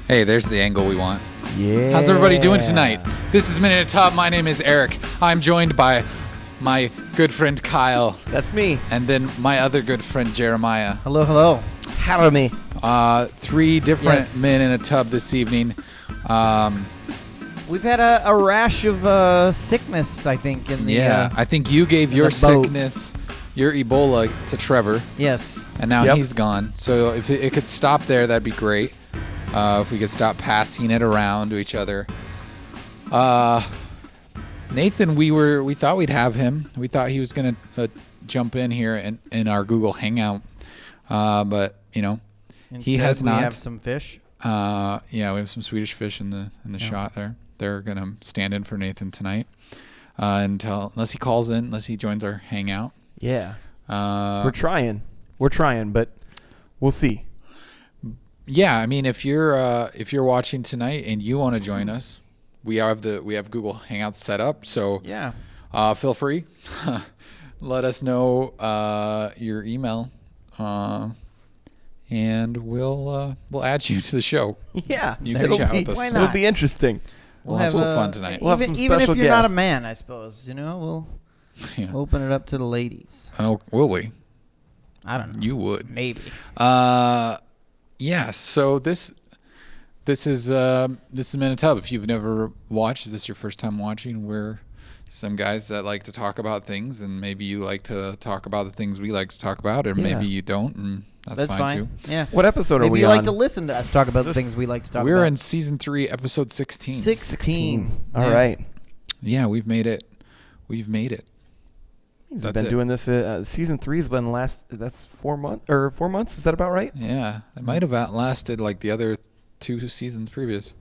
Hey, there's the angle we want. Yeah. How's everybody doing tonight? This is Minute Top. My name is Eric. I'm joined by my good friend Kyle. That's me. And then my other good friend Jeremiah. Hello, hello. Hello, me. 3 different Yes. men in a tub this evening. We've had a rash of sickness, I think, in the I think you gave your the boat. sickness, your Ebola, to Trevor, yes. and now Yep. he's gone. So if it could stop there, that'd be great. If we could stop passing it around to each other. Nathan, we thought we'd have him. We thought he was gonna jump in here in our Google Hangout, but he Instead, has not. We have some fish. We have some Swedish fish in the shot there. They're gonna stand in for Nathan tonight unless he calls in, unless he joins our Hangout. Yeah. We're trying, but we'll see. Yeah, I mean, if you're watching tonight and you want to join us, we have Google Hangouts set up. So Yeah. feel free. Let us know your email, and we'll add you to the show. Yeah. You can chat with us. Why tonight. It'll be interesting. We'll have some fun tonight. We'll have even, some even special if you're not a guests. man, I suppose. We'll Yeah. open it up to the ladies. Oh, will we? I don't know. You would. Maybe. Yeah. So this is Minute Tub. If you've never watched, if this is your first time watching, we're some guys that like to talk about things, and maybe you like to talk about the things we like to talk about, or Yeah. maybe you don't, and that's fine too. Yeah. What episode are Maybe we you on? like to listen to us talk about the This- things we like to talk We're about. in season 3, episode 16. 16. All right. Yeah, we've made it. We've That's been it. doing this. Season 3's been that's 4 months or 4 months. Is that about right? Yeah, it might have lasted like the other 2 seasons previous.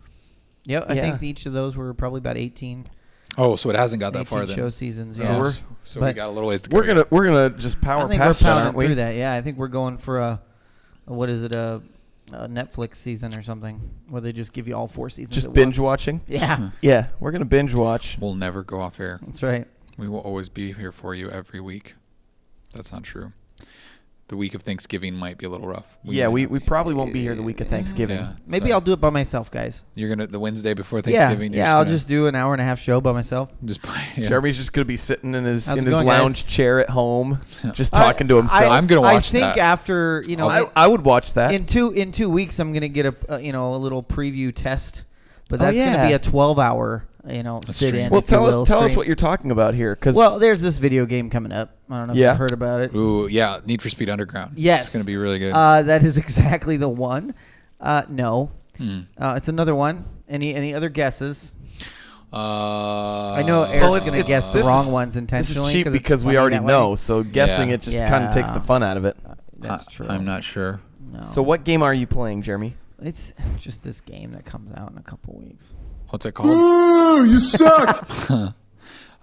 Yep. I Yeah. think each of those were probably about 18. Oh, so it hasn't got that far 18 then. show seasons. So, Yeah. we're- so we but got a little ways to go. We're gonna just power I think past we're that, pounding aren't we? through that. Yeah, I think we're going for a Netflix season or something where they just give you all 4 seasons. Just at binge once. watching. Yeah, Yeah, we're gonna binge watch. We'll never go off air. that's right. We will always be here for you every week. That's not true. The week of Thanksgiving might be a little rough. Yeah, we probably won't be here the week of Thanksgiving. Yeah, Maybe so I'll do it by myself, guys. You're gonna the Wednesday before Yeah, Thanksgiving. yeah. I'll just do an hour and a half show by myself. yeah. Jeremy's just gonna be sitting in his How's it going, lounge chair at home, just talking to I- himself. I'm gonna watch I think that. after I would watch that. in 2 weeks, I'm gonna get a little preview test, but Oh, that's yeah. gonna be a 12-hour sit stream. in. Well, if you will, tell us stream. what you're talking about here, because Well, there's this video game coming up. I don't know if Yeah. you've heard about it. Ooh, yeah. Need for Speed Underground. Yes. It's gonna be really good. That is exactly the one. No, it's another one. Any other guesses? I know Eric's gonna guess the wrong ones this intentionally. is cheap 'cause it's because we funny already that know. way. So guessing Yeah. it just kind of takes the fun out of it. That's true. I'm not sure. No. So what game are you playing, Jeremy? It's just this game that comes out in a couple weeks. What's it called? Ooh, you suck.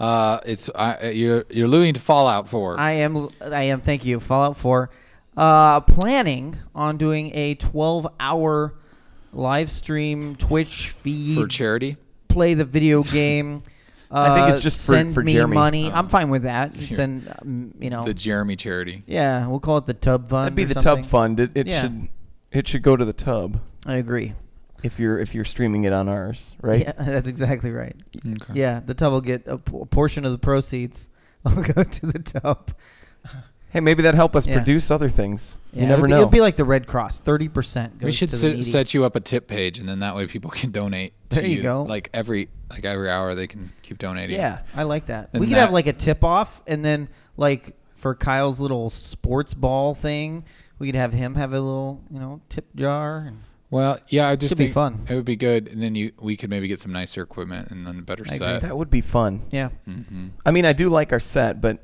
You're alluding to Fallout 4. I am. Thank you. Fallout 4. Planning on doing a 12-hour live stream Twitch feed. for charity. Play the video game. I think it's just for send me Jeremy. money. I'm fine with that. Send The Jeremy charity. Yeah, we'll call it the Tub Fund. That'd be or the something. Tub Fund. It Yeah. should go to the Tub I agree. if you're streaming it on ours, right? Yeah, that's exactly right. Okay. Yeah, the Tub will get a portion of the proceeds. Will go to the Tub. Hey, maybe that'd help us Yeah. produce other things. Yeah, You never know. It'll be like the Red Cross. 30% goes We should to the needy. set you up a tip page, and then that way people can donate. There to you go. Like every hour, they can keep donating. Yeah. I like that. And We could that- have like a tip off, and then like for Kyle's little sports ball thing, we could have him have a little tip jar. And Well, yeah, I just Should be think fun. it would be good, and then we could maybe get some nicer equipment and then a better I agree. set. That would be fun. yeah, I mean, I do like our set, but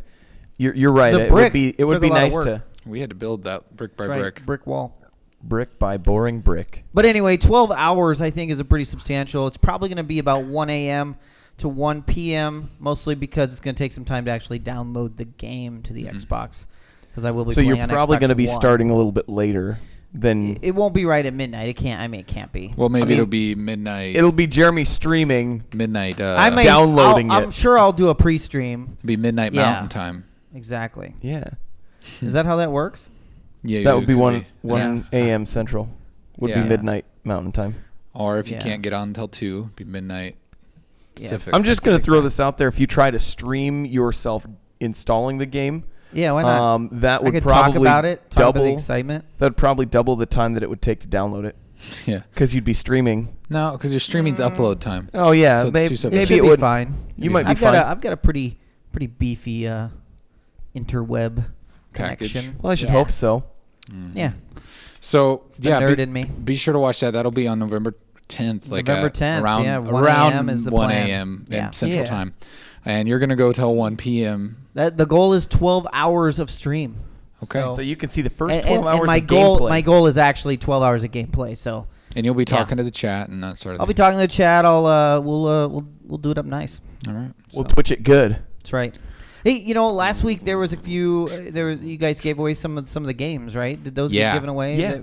you're right. The It would brick be took a lot of nice work. to We had to build that brick by that's right, brick. brick wall. brick by boring brick. But anyway, 12 hours I think is a pretty substantial. It's probably going to be about 1 a.m. to 1 p.m. mostly because it's going to take some time to actually download the game to the Xbox. Because I will be. So playing you're on probably Xbox going to be One. starting a little bit later than. It won't be right at midnight. It can't. I mean, it can't be. Well, maybe I mean, it'll be midnight. It'll be Jeremy streaming. Midnight. I may, downloading I'm it. sure I'll do a pre-stream. be midnight Yeah. Mountain Time. Exactly. Yeah, Is that how that works? Yeah, that it would be could 1 Yeah. a.m. Central. Would Yeah. be midnight Mountain Time. Or if you Yeah. can't get on until 2, be midnight Yeah. Pacific. I'm just going to Pacific throw time. this out there. If you try to stream yourself installing the game, Yeah, why not? that I would could probably talk about it, talk about the double. excitement. That'd probably double the time that it would take to download it Yeah. because you'd be streaming. No, because your streaming's upload time. Oh yeah, So it's maybe, two separate It maybe should it be would. fine. You might be I've fine. got a pretty beefy interweb Package. connection. Well, I should Yeah. hope so. Yeah, So the yeah, nerd be, in me. be sure to watch that. That'll be on November 10th, like November at 10th, around yeah, 1 around a.m. is the 1 plan. a.m. Yeah. in Central Yeah. Time, and you're gonna go till 1 p.m. The goal is 12 hours of stream. Okay, So- So you can see the first And- 12 and hours my of goal, gameplay. my goal is actually 12 hours of gameplay. So and you'll be Yeah. talking to the chat and that sort of I'll be thing. talking to the chat. We'll do it up nice. All right. We'll Twitch it good. That's right. Hey, last week there was a few. You guys gave away some of the games, right? Did those Yeah. get given away? Yeah.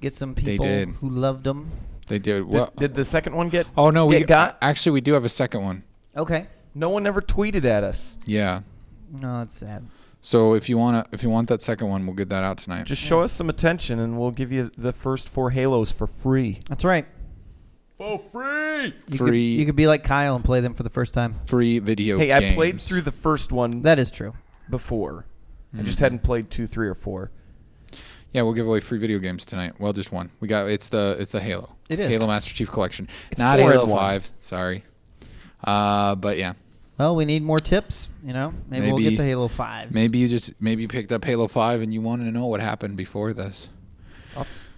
Get some They people did. who loved them. They did. Did, Well, did the second one get? oh no, we get got? actually we do have a second one. Okay. No one ever tweeted at us. Yeah. No, that's sad. So if you want that second one, we'll get that out tonight. Just show us some attention, and we'll give you the first 4 Halos for free. That's right. For free. You could be like Kyle and play them for the first time. Free video Hey, games. I played through the first one That is true. before. I just Mhm. hadn't played 2, 3, or 4. Yeah, we'll give away free video games tonight. Well, just one. We got it's the Halo. It is. Halo Master Chief Collection. It's Not 4 in Halo 1. 5. Sorry. But yeah, Well, we need more tips. Maybe we'll Maybe- get the Halo 5s. maybe you picked up Halo 5 and you wanted to know what happened before this.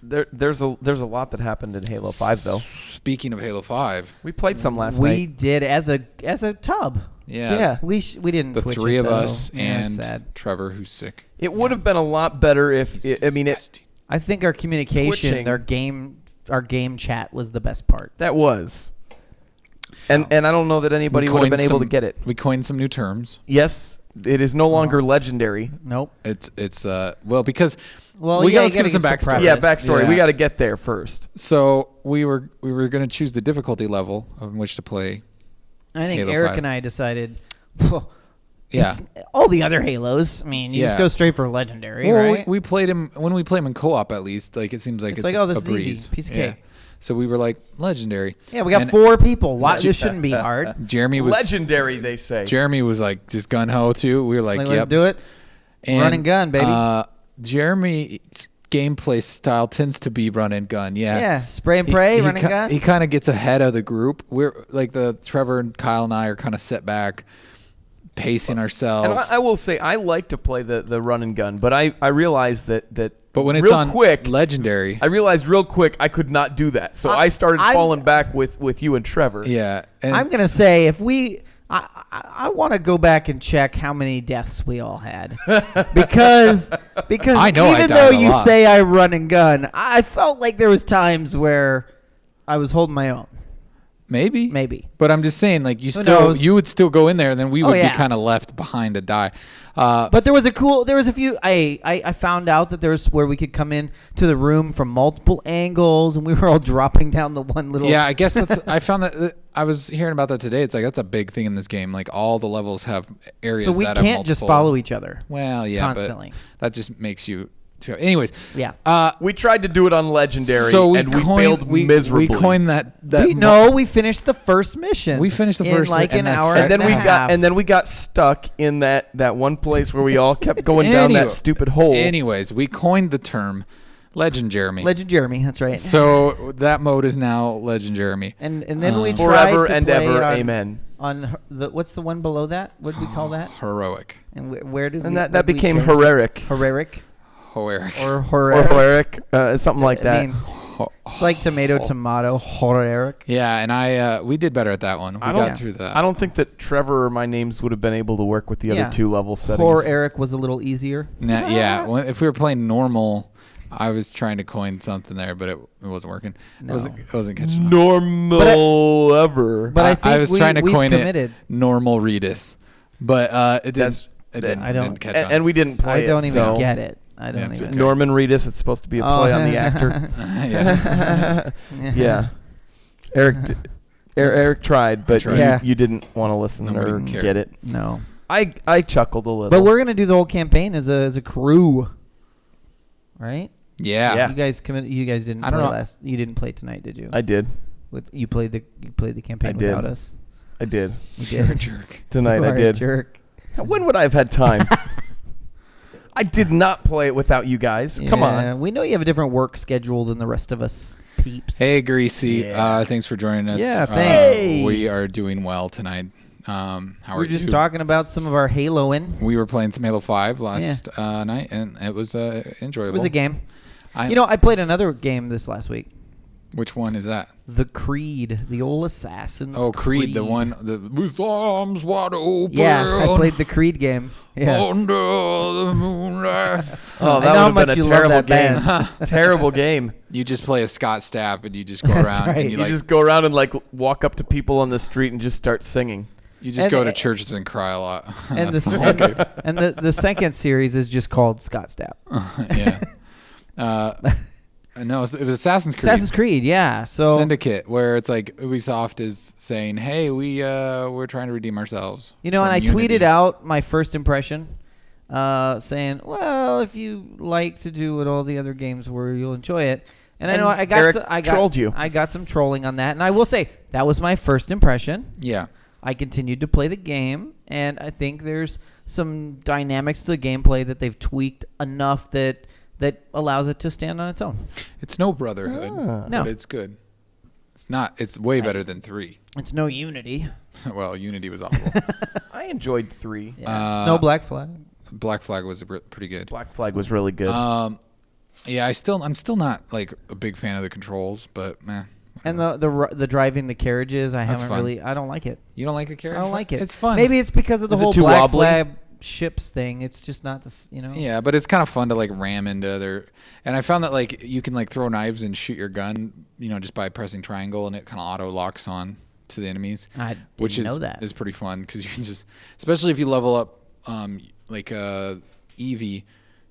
There's a lot that happened in Halo 5 though. Speaking of Halo 5, We played some last we night. did as a tub. yeah, We didn't. the Twitch three it, of though. us Yeah, and sad. Trevor, who's sick. It would have been a lot better if Disgusting. I think our communication, Twitching. our game chat was the best part. that was. And I don't know that anybody We would have coined been able to some- get it. We coined some new terms. Yes, it is no longer legendary. Nope. It's well because Well, We yeah, let's you give gotta some give backstory. Yeah, preface. backstory. Yeah. We got to get there first. so we were going to choose the difficulty level on which to play. I think Halo Eric 5. and I decided. Yeah. it's all the other Halos. I mean, you just Yeah. go straight for legendary, Well, right? we played him when we play him in co-op. At least, like it seems like It's it's like, a, oh, this a is easy. breeze. Piece of Yeah. cake. So we were like legendary. Yeah, we got And 4 people. Why this shouldn't be hard. Jeremy was Legendary, they say. Jeremy was like just gun ho too. We were like, Like, yep. let's do it. Run and gun, baby. Jeremy's gameplay style tends to be run and gun. Yeah. Yeah, spray and pray, run and ki- gun. He kind of gets ahead of the group. We're like the Trevor and Kyle and I are kind of set back, pacing ourselves. And I will say, I like to play the run and gun, but I realized that but when it's real on quick, legendary, I realized real quick I could not do that. So I started I'm- falling back with you and Trevor. yeah. And I'm gonna say if we, I want to go back and check how many deaths we all had, because I know I even died though a you lot. say I run and gun, I felt like there was times where I was holding my own. Maybe. But I'm just saying, like knows? you would still go in there, and then we would yeah. be kind of left behind to die. But there was a few. I found out that there was where we could come in to the room from multiple angles, and we were all dropping down the one little. Yeah, I guess that's. I found that I was hearing about that today. It's like that's a big thing in this game. Like all the levels have areas. So we that have can't just multiple- follow each other. Well, yeah, constantly. but that just makes you. Anyways, Yeah. We tried to do it on legendary, so we and we coined, failed miserably. We coined that. We finished the first mission. We finished the in first like and an that hour, second and then we and a got half. and then we got stuck in that one place where we all kept going down Anyway- that stupid hole. Anyways, we coined the term Legend Jeremy. Legend Jeremy. That's right. So that mode is now Legend Jeremy. and then we tried Forever to and play ever, on, amen. On what's the one below that? What do we call that? Heroic. And where did And we, that what did we became change? heroic Heroic Heroic. or or heroic. heroic, something like that. I mean, it's like tomato, heroic. Yeah, and we did better at that one. We I got don't- through that. I don't think that Trevor or my names would have been able to work with the Yeah. other 2 level settings. Poor Eric was a little easier. Yeah, if we were playing normal, I was trying to coin something there, but it wasn't working. No. It wasn't catching on. Normal ever. But I think was we- trying to we've coin committed. it normal Redis, but it didn't. That's- It didn't, I don't- didn't catch and, on. and we didn't play I don't it, even so get it. I don't Yeah, it's even. okay. Norman Reedus. It's supposed to be a play on the actor. yeah. Yeah. Eric tried, but tried. Yeah. you didn't want to listen Nobody or cared. get it. No. I chuckled a little. But we're gonna do the whole campaign as a crew, right? Yeah. Yeah. You guys committed. You guys didn't I don't play know. last. You didn't play tonight, did you? I did. With you played the campaign I did. without us. I did. You You're a did. jerk. Tonight You I are a did. jerk. When would I have had time? I did not play it without you guys. Come Yeah, on. we know you have a different work schedule than the rest of us peeps. Hey, Greasy. Yeah. Thanks for joining us. Yeah, thanks. Hey. We are doing well tonight. How are we're just you? talking about some of our Haloing. We were playing some Halo 5 last night, and it was enjoyable. It was a game. I I played another game this last week. Which one is that? The Creed, the old Assassin's Oh, Creed, the one with arms wide open. Yeah, I played the Creed game. Yeah. Under the moonlight. Oh, I know that how would have much been you a love terrible that game. band. Terrible game. You just play a Scott Stapp, and you just go That's around right. and You you just go around and like walk up to people on the street and just start singing. you just and- go to churches and cry a lot. And That's the whole game. and the second series is just called Scott Stapp. Yeah. No, it was Assassin's Creed. Assassin's Creed, yeah. So Syndicate, where it's like Ubisoft is saying, "Hey, we're trying to redeem ourselves." and from I Unity. tweeted out my first impression, saying, "Well, if you like to do what all the other games were, you'll enjoy it." And I And know Eric trolled you. I got some trolling on that, and I will say that was my first impression. Yeah. I continued to play the game, and I think there's some dynamics to the gameplay that they've tweaked enough that allows it to stand on its own. It's no Brotherhood, Ah. No. but it's good. It's not. It's way better than 3. It's no Unity. Well, Unity was awful. I enjoyed 3. Yeah. It's no Black Flag. Black Flag was pretty good. Black Flag was really good. Yeah, I'm still not like a big fan of the controls, but meh. And the driving the carriages, That's fun. I don't like it. You don't like the carriage? I don't like it. It's fun. Maybe it's because of the Is it whole too Black wobbly? Flag ships thing. It's just not this, Yeah, but it's kind of fun to like ram into other. And I found that like you can like throw knives and shoot your gun, just by pressing triangle, and it kind of auto locks on to the enemies. I didn't Which know that. is pretty fun because you can just, especially if you level up, like Evie,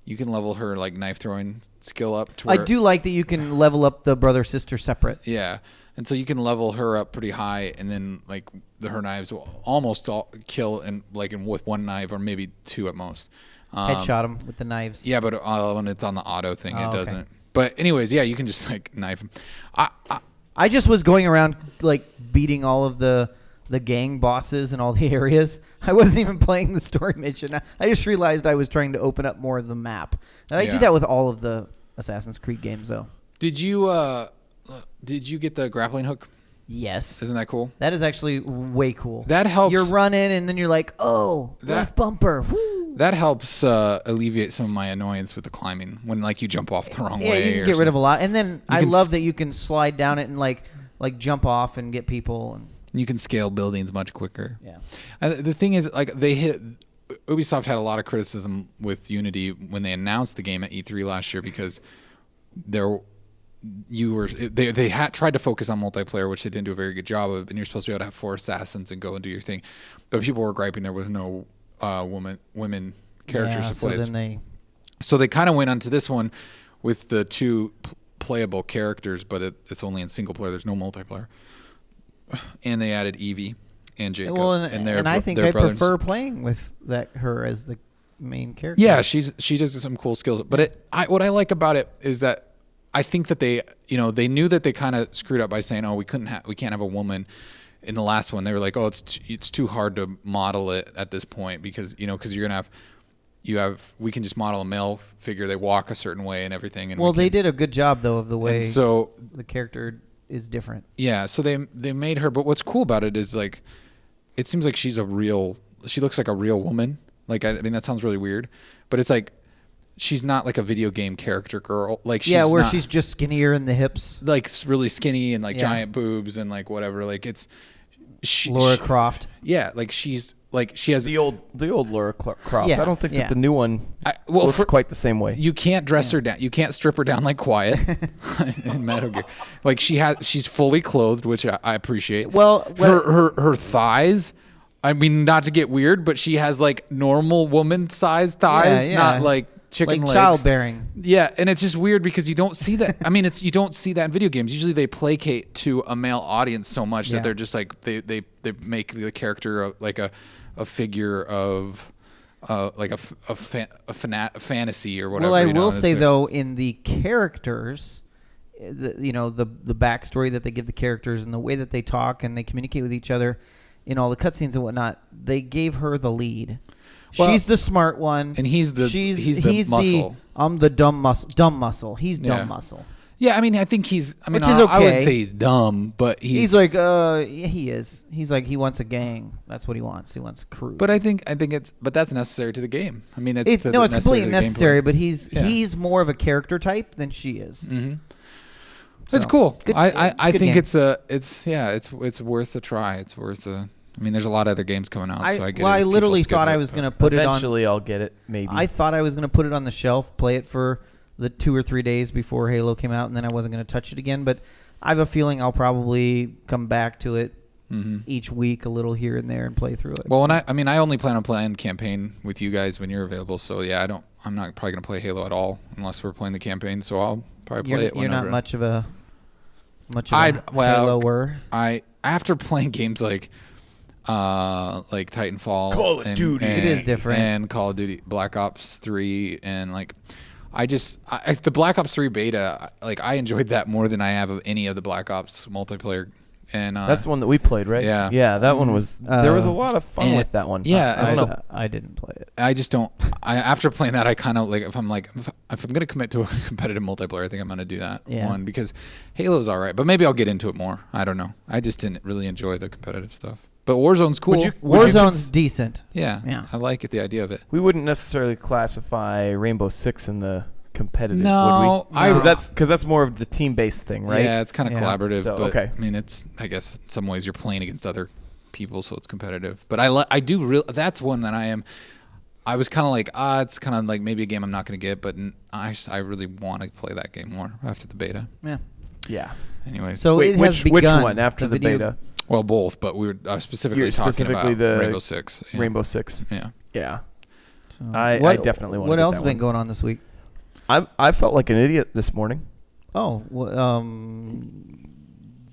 you can level her like knife throwing skill up to I where, do like that you can level up the brother sister separate. Yeah, and so you can level her up pretty high, and then like her knives will almost all kill with one knife or maybe 2 at most. Headshot them with the knives. Yeah, but when it's on the auto thing, Oh, it okay. doesn't. But anyways, yeah, you can just like knife them. I just was going around like beating all of the gang bosses in all the areas. I wasn't even playing the story mission. I just realized I was trying to open up more of the map. And I Yeah. do that with all of the Assassin's Creed games, though. Did you get the grappling hook? Yes. Isn't that cool? That is actually way cool. That helps. You're running, and then you're like, oh, left bumper. Woo. That helps alleviate some of my annoyance with the climbing when like you jump off the wrong Yeah, way. you can get rid of a lot. And then I can love that you can slide down it and like jump off and get people. And You can scale buildings much quicker. yeah. The thing is, like Ubisoft had a lot of criticism with Unity when they announced the game at E3 last year because they tried to focus on multiplayer, which they didn't do a very good job of, and you're supposed to be able to have 4 assassins and go and do your thing. But people were griping there was no women characters to play. So they kind of went onto this one with the 2 playable characters, but it's only in single player. There's no multiplayer. And they added Evie and Jacob. Well, and I think their I brothers. prefer playing with her as the main character. Yeah, she does some cool skills. But what I like about it is that I think that they knew that they kind of screwed up by saying, "Oh, we can't have a woman." In the last one, they were like, "Oh, it's too hard to model it at this point because you're gonna have we can just model a male figure. They walk a certain way and everything." And They did a good job though of the way so the character is different. yeah, so they made her. But what's cool about it is like, it seems like she looks like a real woman. Like I mean that sounds really weird, but it's like. She's not like a video game character girl. Like she's just skinnier in the hips. like really skinny and like Yeah. giant boobs and like whatever. Like it's Laura Croft. Yeah, like she has the old Laura Croft. Yeah, I don't think yeah. that the new one well looks quite the same way. You can't dress her down. You can't strip her down like Quiet in Metal Gear. Like she's fully clothed, which I appreciate. Well, her thighs. I mean, not to get weird, but she has like normal woman sized thighs, Yeah. not like chicken like legs. childbearing. Yeah, and it's just weird because you don't see that. I mean, you don't see that in video games. Usually they placate to a male audience so much Yeah. that they're just like they make the character like a figure of like a fantasy or whatever. Well, I will It's say like- though, in the characters, the backstory that they give the characters and the way that they talk and they communicate with each other in all the cutscenes and whatnot. They gave her the lead. Well, she's the smart one, and he's the muscle. I'm the dumb muscle. He's dumb muscle. Yeah, I mean, I think he's. I mean, Which is okay. I wouldn't say he's dumb, but he's like, yeah, he is. He's like, he wants a gang. That's what he wants. He wants a crew. But I think but that's necessary to the game. I mean, it's completely necessary. But he's more of a character type than she is. Mm-hmm. So, it's cool. Good, I think game. it's worth a try. It's worth a. I mean, there's a lot of other games coming out, so I get it. I literally thought I was going to put it on. Eventually, I'll get it. Maybe. I thought I was going to put it on the shelf, play it for the 2 or 3 days before Halo came out, and then I wasn't going to touch it again. But I have a feeling I'll probably come back to it each week, a little here and there, and play through it. Well, I only plan on playing campaign with you guys when you're available. So yeah, I'm not probably going to play Halo at all unless we're playing the campaign. So I'll probably play it. You're whenever. not much of a Halo-er. After playing games like Titanfall, Call of Duty, it is different, and Call of Duty Black Ops 3, and like the Black Ops 3 beta, like I enjoyed that more than I have of any of the Black Ops multiplayer. And that's the one that we played, right? Yeah, that one was. There was a lot of fun with that one. Yeah, I didn't play it. I just don't. After playing that, I kind of like if I'm gonna commit to a competitive multiplayer, I think I'm gonna do that one because Halo's all right, but maybe I'll get into it more. I don't know. I just didn't really enjoy the competitive stuff. But Warzone's cool. Warzone's decent. Yeah. I like it, the idea of it. We wouldn't necessarily classify Rainbow Six in the competitive, no, would we? Because that's more of the team-based thing, right? Yeah, it's kind of collaborative. So, but, okay. I mean, I guess in some ways you're playing against other people, so it's competitive. But that's one that I was kind of like, it's kind of like maybe a game I'm not going to get, but I really want to play that game more after the beta. Yeah. Anyways. So which one after the beta? Well, both, but we were specifically talking about the Rainbow Six. Yeah. Rainbow Six. Yeah. So I definitely want to. What else has been going on this week? I felt like an idiot this morning. Oh,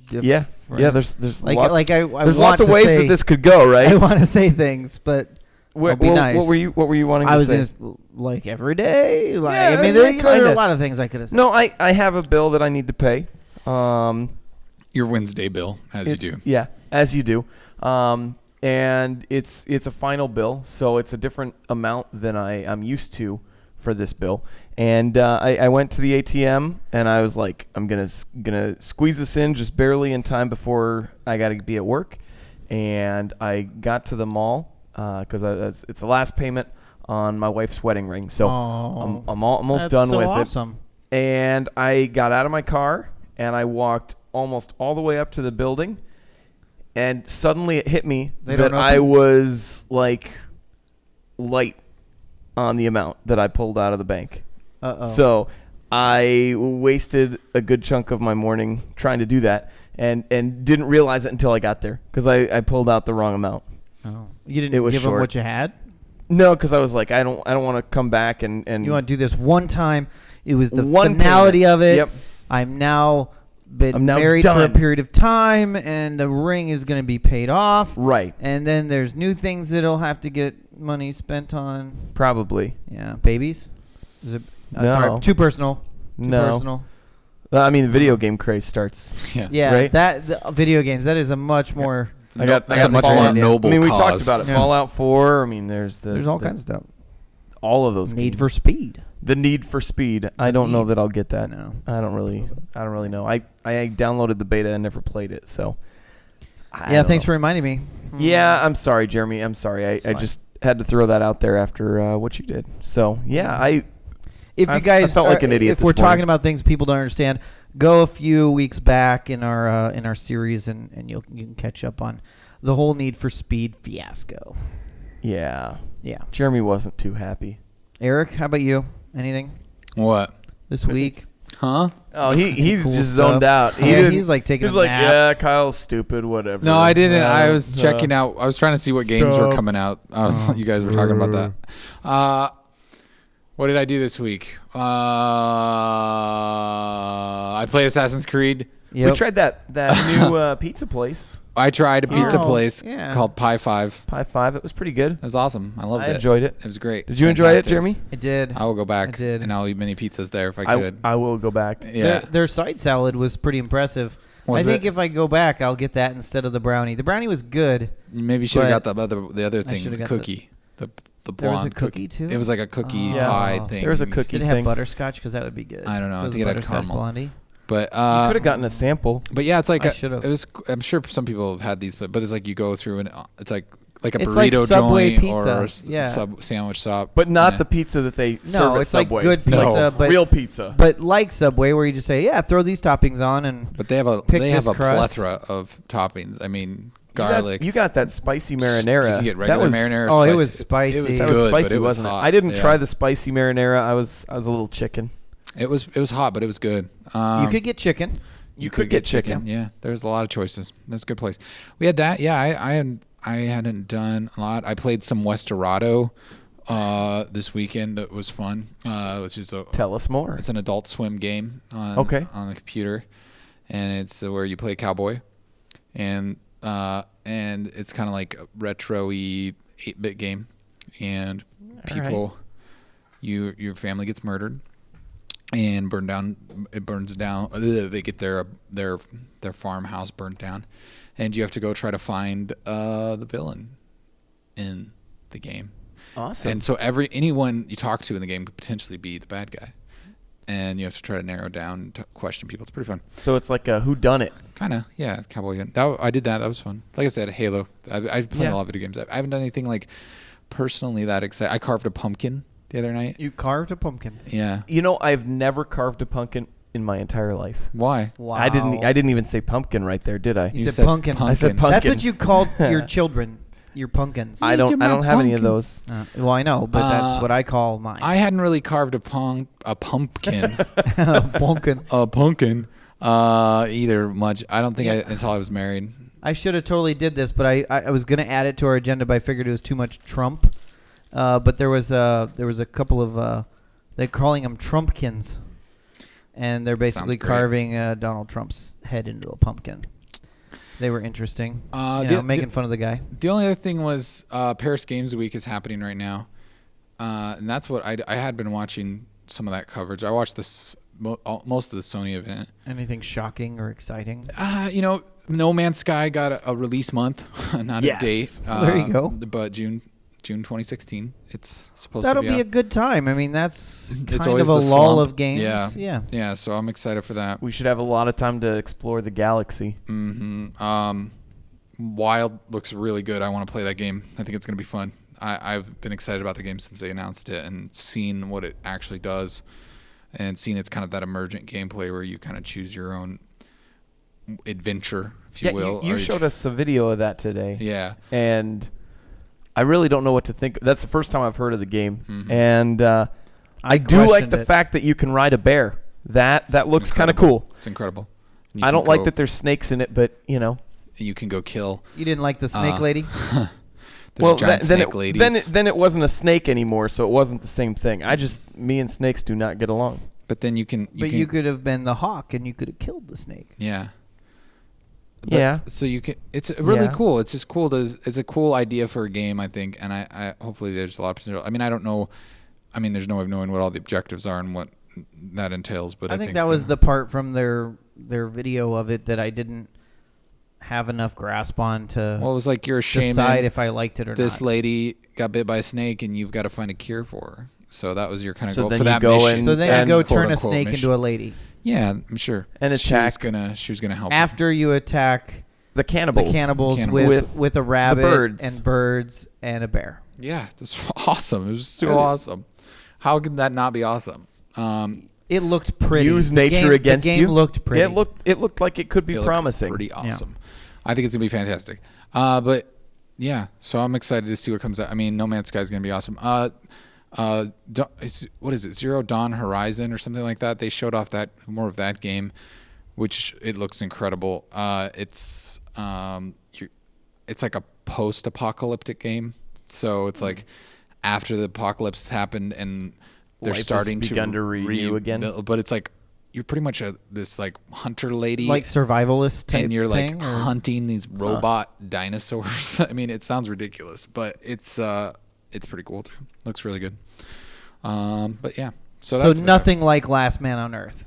yeah. There's there's lots of ways that this could go, right? I want to say things, but nice. What were you wanting to say? I was just like every day. Like, yeah, I mean, there are a lot of things I could have said. No, I have a bill that I need to pay. Your Wednesday bill, as you do. Yeah, as you do. And it's a final bill, so it's a different amount than I'm used to for this bill. And I went to the ATM, and I was like, I'm gonna squeeze this in just barely in time before I got to be at work. And I got to the mall because it's the last payment on my wife's wedding ring, so I'm almost done with awesome. it. And I got out of my car, and I walked almost all the way up to the building, and suddenly it hit me that I was like light on the amount that I pulled out of the bank. So I wasted a good chunk of my morning trying to do that, and didn't realize it until I got there because I pulled out the wrong amount. Oh, you didn't give them what you had? No, because I was like, I don't want to come back and you want to do this one time. It was the finality of it. Yep. I'm now married done for a period of time, and the ring is going to be paid off. Right. And then there's new things that'll have to get money spent on. Probably. Yeah. Babies? Is it? No. Sorry. Too personal. Personal. I mean, the video game craze starts. Yeah. Right? The video games. That is a much more. I got a much more noble I mean, we cause. talked about it. Yeah. Fallout 4. I mean, there's all kinds of stuff. All of those Need games. for Speed. The Need for Speed. I don't know that I'll get that. No. I don't really know. I downloaded the beta and never played it. So. Thanks for reminding me. Yeah, I'm sorry, Jeremy. I'm sorry. I just had to throw that out there after what you did. So yeah, I felt like an idiot. If we're talking about things people don't understand, go a few weeks back in our series, and you can catch up on the whole Need for Speed fiasco. Yeah. Yeah. Jeremy wasn't too happy. Eric, how about you? Anything? What? This week? Huh? Oh, he cool just stuff. zoned out. He's like taking He's a like, nap. yeah, Kyle's stupid, whatever. No, I didn't. I was checking out. I was trying to see what games were coming out. You guys were talking about that. What did I do this week? I played Assassin's Creed. Yep. We tried that new pizza place, I tried a pizza Oh, place yeah. called Pie 5. Pie 5. It was pretty good. It was awesome. I loved it. I enjoyed it. It was great. Did you enjoy it, Fantastic. Jeremy? I did. I will go back. I did. And I'll eat many pizzas there if I could. I will go back. Yeah. Their side salad was pretty impressive. Was I think it? if I go back, I'll get that instead of the brownie. The brownie was good. Maybe you should have but got the other thing, should've the got cookie. The There was a blonde cookie, too? It was like a cookie Oh. Yeah. pie thing. There was a You- cookie Did it have thing. butterscotch? Because that would be good. I don't know. I If it was think it had butterscotch caramel. blondie. But You could have gotten a sample. But yeah, it's like I should've. it was. I'm sure some people have had these, but it's like you go through and it's like a It's burrito like Subway joint or pizza. Yeah. sandwich shop. But not Yeah. the pizza that they serve at it's like Subway. good No, pizza, but- real pizza. But like Subway, where you just say, yeah, throw these toppings on and But they have a pick this crust. plethora of toppings. I mean, garlic. You got that spicy marinara. You can get that regular was, marinara. Oh, it spicy. was spicy. It was That good, was spicy, but it was wasn't hot. it? I didn't Yeah. try the spicy marinara. I was a little chicken. It was hot, but it was good. you could get chicken. You could get chicken. Yeah, there's a lot of choices. That's a good place. We had that. Yeah, I hadn't done a lot. I played some Westerado this weekend. It was fun. Which is Tell us more. it's an Adult Swim game on the computer, and it's where you play cowboy, and it's kind of like a retro-y 8-bit game, and people, your family gets murdered and burned down. It burns down. They get their farmhouse burnt down, and you have to go try to find the villain in the game. Awesome. And so anyone you talk to in the game could potentially be the bad guy, and you have to try to narrow down, question people. It's pretty fun. So it's like a whodunit. Kind of, yeah, cowboy gun. I did that. That was fun. Like I said, Halo. I've played a lot of video games. I haven't done anything like personally that exciting. I carved a pumpkin the other night. You carved a pumpkin. Yeah. You know, I've never carved a pumpkin in my entire life. Why? Wow. I didn't even say pumpkin right there, did I? You said pumpkin. I said pumpkin. That's what you called your children, your pumpkins. I don't have any of those. Well, I know, but that's what I call mine. I hadn't really carved a pumpkin. Pumpkin. A pumpkin. Either much. I don't think until I was married. I should have totally did this, but I was going to add it to our agenda, but I figured it was too much Trump. But there was a couple of they're calling them Trumpkins, and they're basically Sounds great. carving Donald Trump's head into a pumpkin. They were interesting. Making fun of the guy. The only other thing was Paris Games Week is happening right now, and that's what I had been watching some of that coverage. I watched this most of the Sony event. Anything shocking or exciting? No Man's Sky got a release month, not Yes. a date. There you go. But June 2016. It's supposed That'll to be be a good time. I mean, that's It's kind always of a the lull slump. of games. Yeah. Yeah, so I'm excited for that. We should have a lot of time to explore the galaxy. Mm-hmm. Wild looks really good. I want to play that game. I think it's going to be fun. I've been excited about the game since they announced it and seen what it actually does, and seen it's kind of that emergent gameplay where you kind of choose your own adventure, if you will. You showed us a video of that today. Yeah. And I really don't know what to think. That's the first time I've heard of the game. Mhm. And I do like questioned the it. fact that you can ride a bear. That looks kind of incredible. cool. It's incredible. And you I can don't like go- that there's snakes in it, but you can go kill. You didn't like the snake lady? There's giant snake ladies. then it wasn't a snake anymore, so it wasn't the same thing. Me and snakes do not get along. But then you can. You could have been the hawk and you could have killed the snake. Yeah. Yeah. So you can. It's really Yeah. cool. It's just cool. It's a cool idea for a game, I think, and I hopefully there's a lot of potential. I mean, I don't know. I mean, there's no way of knowing what all the objectives are and what that entails. But I think that was the part from their video of it that I didn't have enough grasp on to Well, it was like you're a shaman. decide if I liked it or This not. lady got bit by a snake, and you've got to find a cure for her. So that was your kind of So goal then for you that go mission. and- So then you go turn a quote-unquote snake mission. into a lady. Yeah, I'm sure. And She was attack gonna help. After you attack the cannibals. the cannibals Cannibals. with a rabbit birds. and birds and a bear. Yeah, that's awesome. It was so awesome. How could that not be awesome? It looked pretty. Use The nature game- against the game you. looked pretty. It looked like it could be It looked promising. Pretty awesome. I think it's gonna be fantastic. But yeah, so I'm excited to see what comes out. I mean, No Man's Sky is gonna be awesome. What is it? Zero Dawn Horizon or something like that. They showed off more of that game, which it looks incredible. It's like a post-apocalyptic game. So it's like after the apocalypse has happened and they're Life has starting begun to renew again. rebuild, but it's like you're pretty much this like hunter lady, Like survivalist type and you're like thing, or- hunting these robot dinosaurs. I mean, it sounds ridiculous, but it's pretty cool too. Looks really good. But yeah, so that's nothing like Last Man on Earth.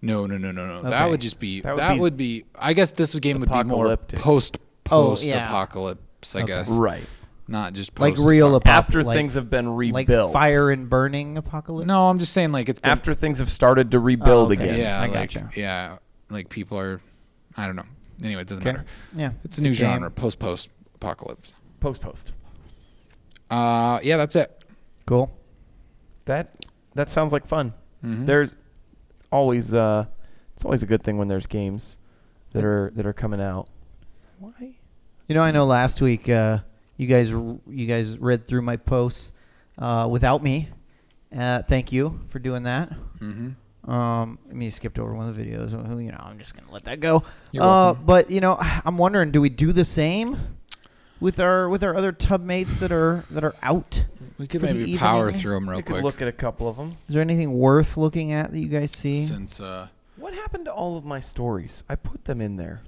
No. Okay. That would just be. That would be I guess this game would be more apocalyptic. post-apocalypse. I guess. Right. Not just Like post- real After like, things have been like rebuilt. fire and burning apocalypse. No, I'm just saying like it's been, After things have started to rebuild okay. again. Yeah, I like, gotcha. Yeah, like people are. I don't know. Anyway, it doesn't Okay. matter. Yeah, It's a new game. genre. Post apocalypse. Post. Yeah, that's it. Cool. That sounds like fun. Mhm. There's always it's always a good thing when there's games that are coming out. Why? You know, I know last week you guys read through my posts without me. Thank you for doing that. Mm-hmm. I mean, you skipped over one of the videos. You know, I'm just gonna let that go. You're welcome. But you know, I'm wondering, do we do the same with our other tub mates that are out? We could For the maybe evening? power through them real We could quick. look at a couple of them. Is there anything worth looking at that you guys see? Since What happened to all of my stories? I put them in there.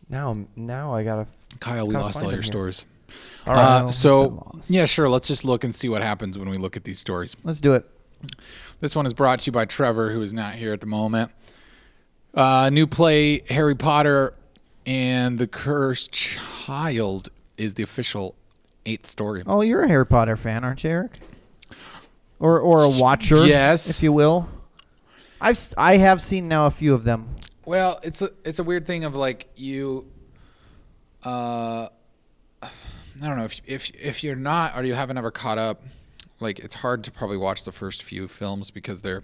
Now I gotta. Kyle, we Gotta lost find all them your here. stories. All right. So I'm lost. yeah, sure. Let's just look and see what happens when we look at these stories. Let's do it. This one is brought to you by Trevor, who is not here at the moment. New play, Harry Potter and the Cursed Child is the official 8th story. Oh, you're a Harry Potter fan, aren't you, Eric? Or a watcher, Yes. if you will. I have seen now a few of them. Well, it's a weird thing of like you. I don't know if you're not or you haven't ever caught up. Like it's hard to probably watch the first few films because they're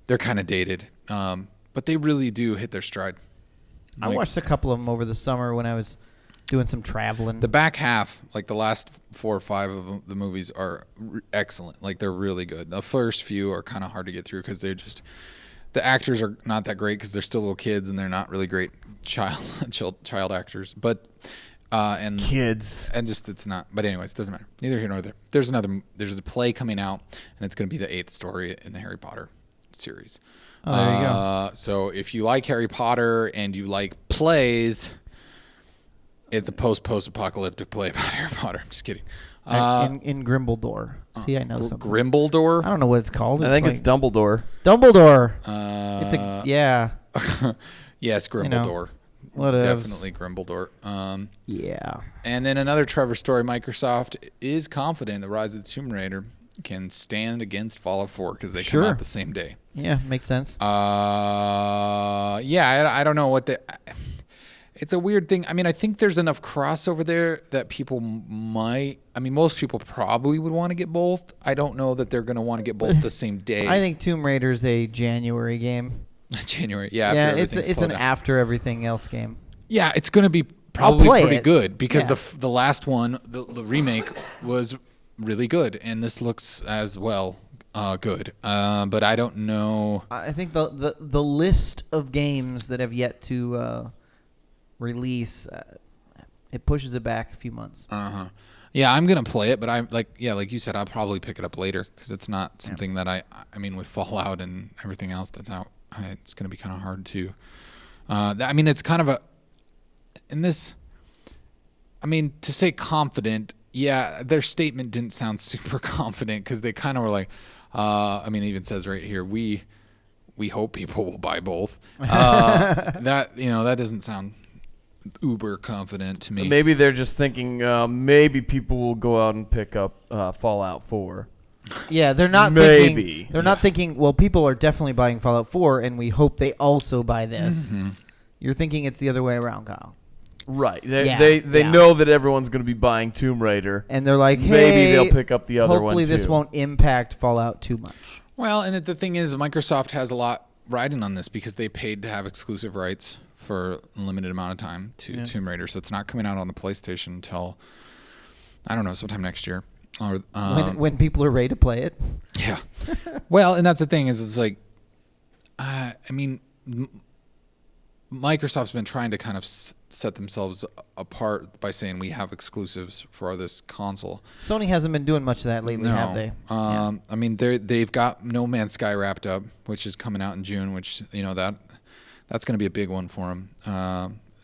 kind of dated. But they really do hit their stride. I Like, watched a couple of them over the summer when I was doing some traveling. the back half, like the last 4 or 5 of the movies, are excellent. Like they're really good. The first few are kind of hard to get through because they're just the actors are not that great because they're still little kids and they're not really great child actors. But and Kids. and just it's not. But anyways, it doesn't matter. Neither here nor there. There's a play coming out and it's going to be the 8th story in the Harry Potter series. Oh, there you go. So if you like Harry Potter and you like plays, it's a post-apocalyptic play about Harry Potter. I'm just kidding. in Grimbledore. See, I know something. Grimbledore. I don't know what it's called. I think it's Dumbledore. Dumbledore. Uh, It's a yeah. yes, Grimbledore. Whatever. Definitely Grimbledore. Yeah. And then another Trevor story. Microsoft is confident the Rise of the Tomb Raider can stand against Fallout 4 because they Sure. come out the same day. Yeah, makes sense. Yeah, I don't know what the. It's a weird thing. I mean, I think there's enough crossover there that people might. I mean, most people probably would want to get both. I don't know that they're going to want to get both the same day. I think Tomb Raider's a January game. January. Yeah, after Yeah, everything it's slowed an down. after everything else game. Yeah, it's going to be probably play pretty it. good because Yeah. the last one, the remake, was really good, and this looks as well good. But I don't know. I think the list of games that have yet to release, it pushes it back a few months. Yeah, I'm gonna play it, but like you said, I'll probably pick it up later because it's not something that I mean, with Fallout and everything else that's out, it's gonna be kind of hard to. I mean, it's kind of a. In this, I mean, to say confident, yeah, their statement didn't sound super confident because they kind of were like, I mean, it even says right here, we hope people will buy both. That that doesn't sound uber confident to me. Maybe they're just thinking maybe people will go out and pick up Fallout 4. Yeah, they're not Maybe. thinking. They're not thinking. Well, people are definitely buying Fallout 4, and we hope they also buy this. Mm-hmm. You're thinking it's the other way around, Kyle. Right. They Yeah. know that everyone's going to be buying Tomb Raider. And they're like, hey, Maybe they'll pick up the other one hopefully this too. won't impact Fallout too much. Well, and the thing is, Microsoft has a lot riding on this because they paid to have exclusive rights for a limited amount of time to Tomb Raider, so it's not coming out on the PlayStation until I don't know, sometime next year. Or When people are ready to play it. yeah. Well, and that's the thing is, it's like, I mean, Microsoft's been trying to kind of set themselves apart by saying we have exclusives for this console. Sony hasn't been doing much of that lately, have they? I mean, they've got No Man's Sky wrapped up, which is coming out in June, which, that's going to be a big one for them.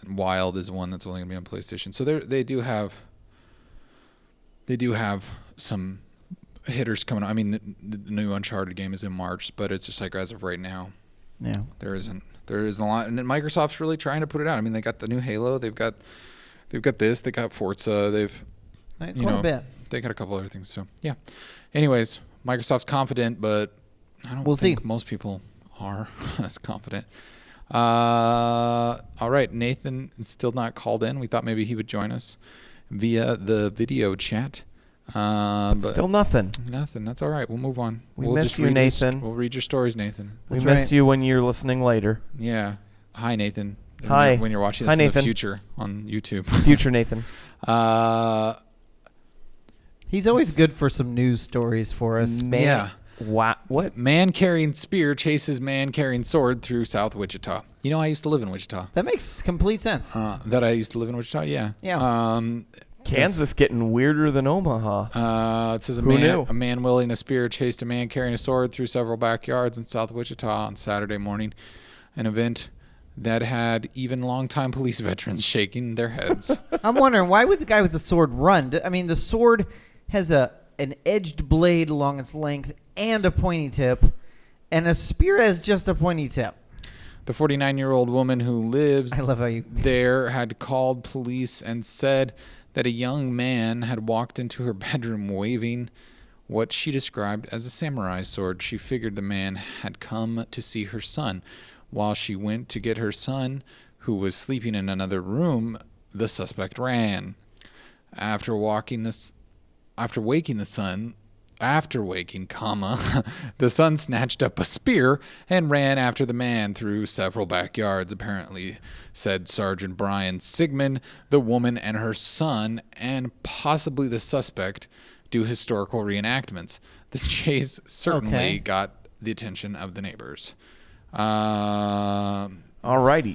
Wild is one that's only going to be on PlayStation. So they do have some hitters coming out. I mean, the new Uncharted game is in March, but it's just like as of right now, there isn't a lot. And then Microsoft's really trying to put it out. I mean, they got the new Halo. They've got this. They got Forza. They got a couple other things. So yeah. Anyways, Microsoft's confident, but I don't think most people are as confident. All right, Nathan is still not called in. We thought maybe he would join us via the video chat. But still nothing. Nothing. That's all right. We'll move on. We'll miss you, Nathan. We'll read your stories, Nathan. We miss you when you're listening later. Yeah. Hi, Nathan. Hi. When you're watching this in the future on YouTube. Future Nathan. He's always good for some news stories for us. Yeah. What? Man carrying spear chases man carrying sword through South Wichita. I used to live in Wichita. That makes complete sense. That I used to live in Wichita, yeah. Yeah. Kansas getting weirder than Omaha. It says Who knew? A man wielding a spear chased a man carrying a sword through several backyards in South Wichita on Saturday morning. An event that had even longtime police veterans shaking their heads. I'm wondering, why would the guy with the sword run? I mean, the sword has an edged blade along its length and a pointy tip, and a spear has just a pointy tip. The 49-year-old woman who lives there had called police and said that a young man had walked into her bedroom waving what she described as a samurai sword. She figured the man had come to see her son. While she went to get her son, who was sleeping in another room, the suspect ran. After waking, the son, the son snatched up a spear and ran after the man through several backyards, apparently, said Sergeant Brian Sigmund. The woman and her son, and possibly the suspect, do historical reenactments. The chase certainly got the attention of the neighbors. Alrighty,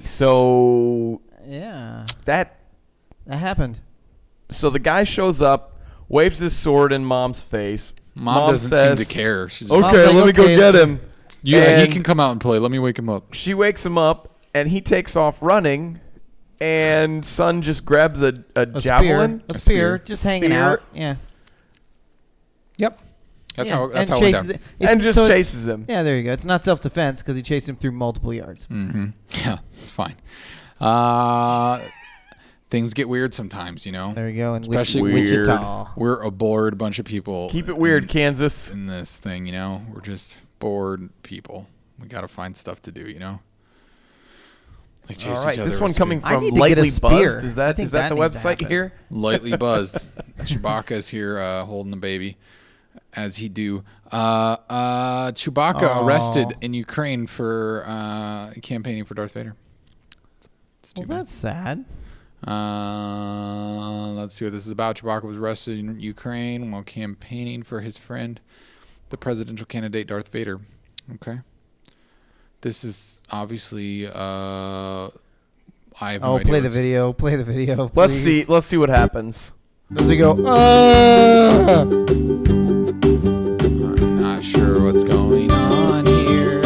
so yeah, that happened. So the guy shows up, waves his sword in Mom's face. Mom doesn't says, seem to care. She's okay, let me go get him. Yeah, he can come out and play. Let me wake him up. She wakes him up, and he takes off running, and son just grabs a javelin. A spear, just hanging out. Yeah. Yep. That's how it went down. And just chases him. Yeah, there you go. It's not self-defense because he chased him through multiple yards. Mm-hmm. Yeah, it's fine. Things get weird sometimes, There you go. And especially Wichita. We're a bored bunch of people. Keep it weird, Kansas. In this thing, we're just bored people. We got to find stuff to do, Like chase all right, each other this one coming I from need to Lightly get a spear. Buzzed. Is that the website here? Lightly Buzzed. Chewbacca's here holding the baby, as he do. Chewbacca arrested in Ukraine for campaigning for Darth Vader. That's sad. Let's see what this is about. Chewbacca was arrested in Ukraine while campaigning for his friend, the presidential candidate Darth Vader. Okay. This is obviously I have no idea. Play the video. Play the video. Please. Let's see what happens. Does he go? I'm not sure what's going on here.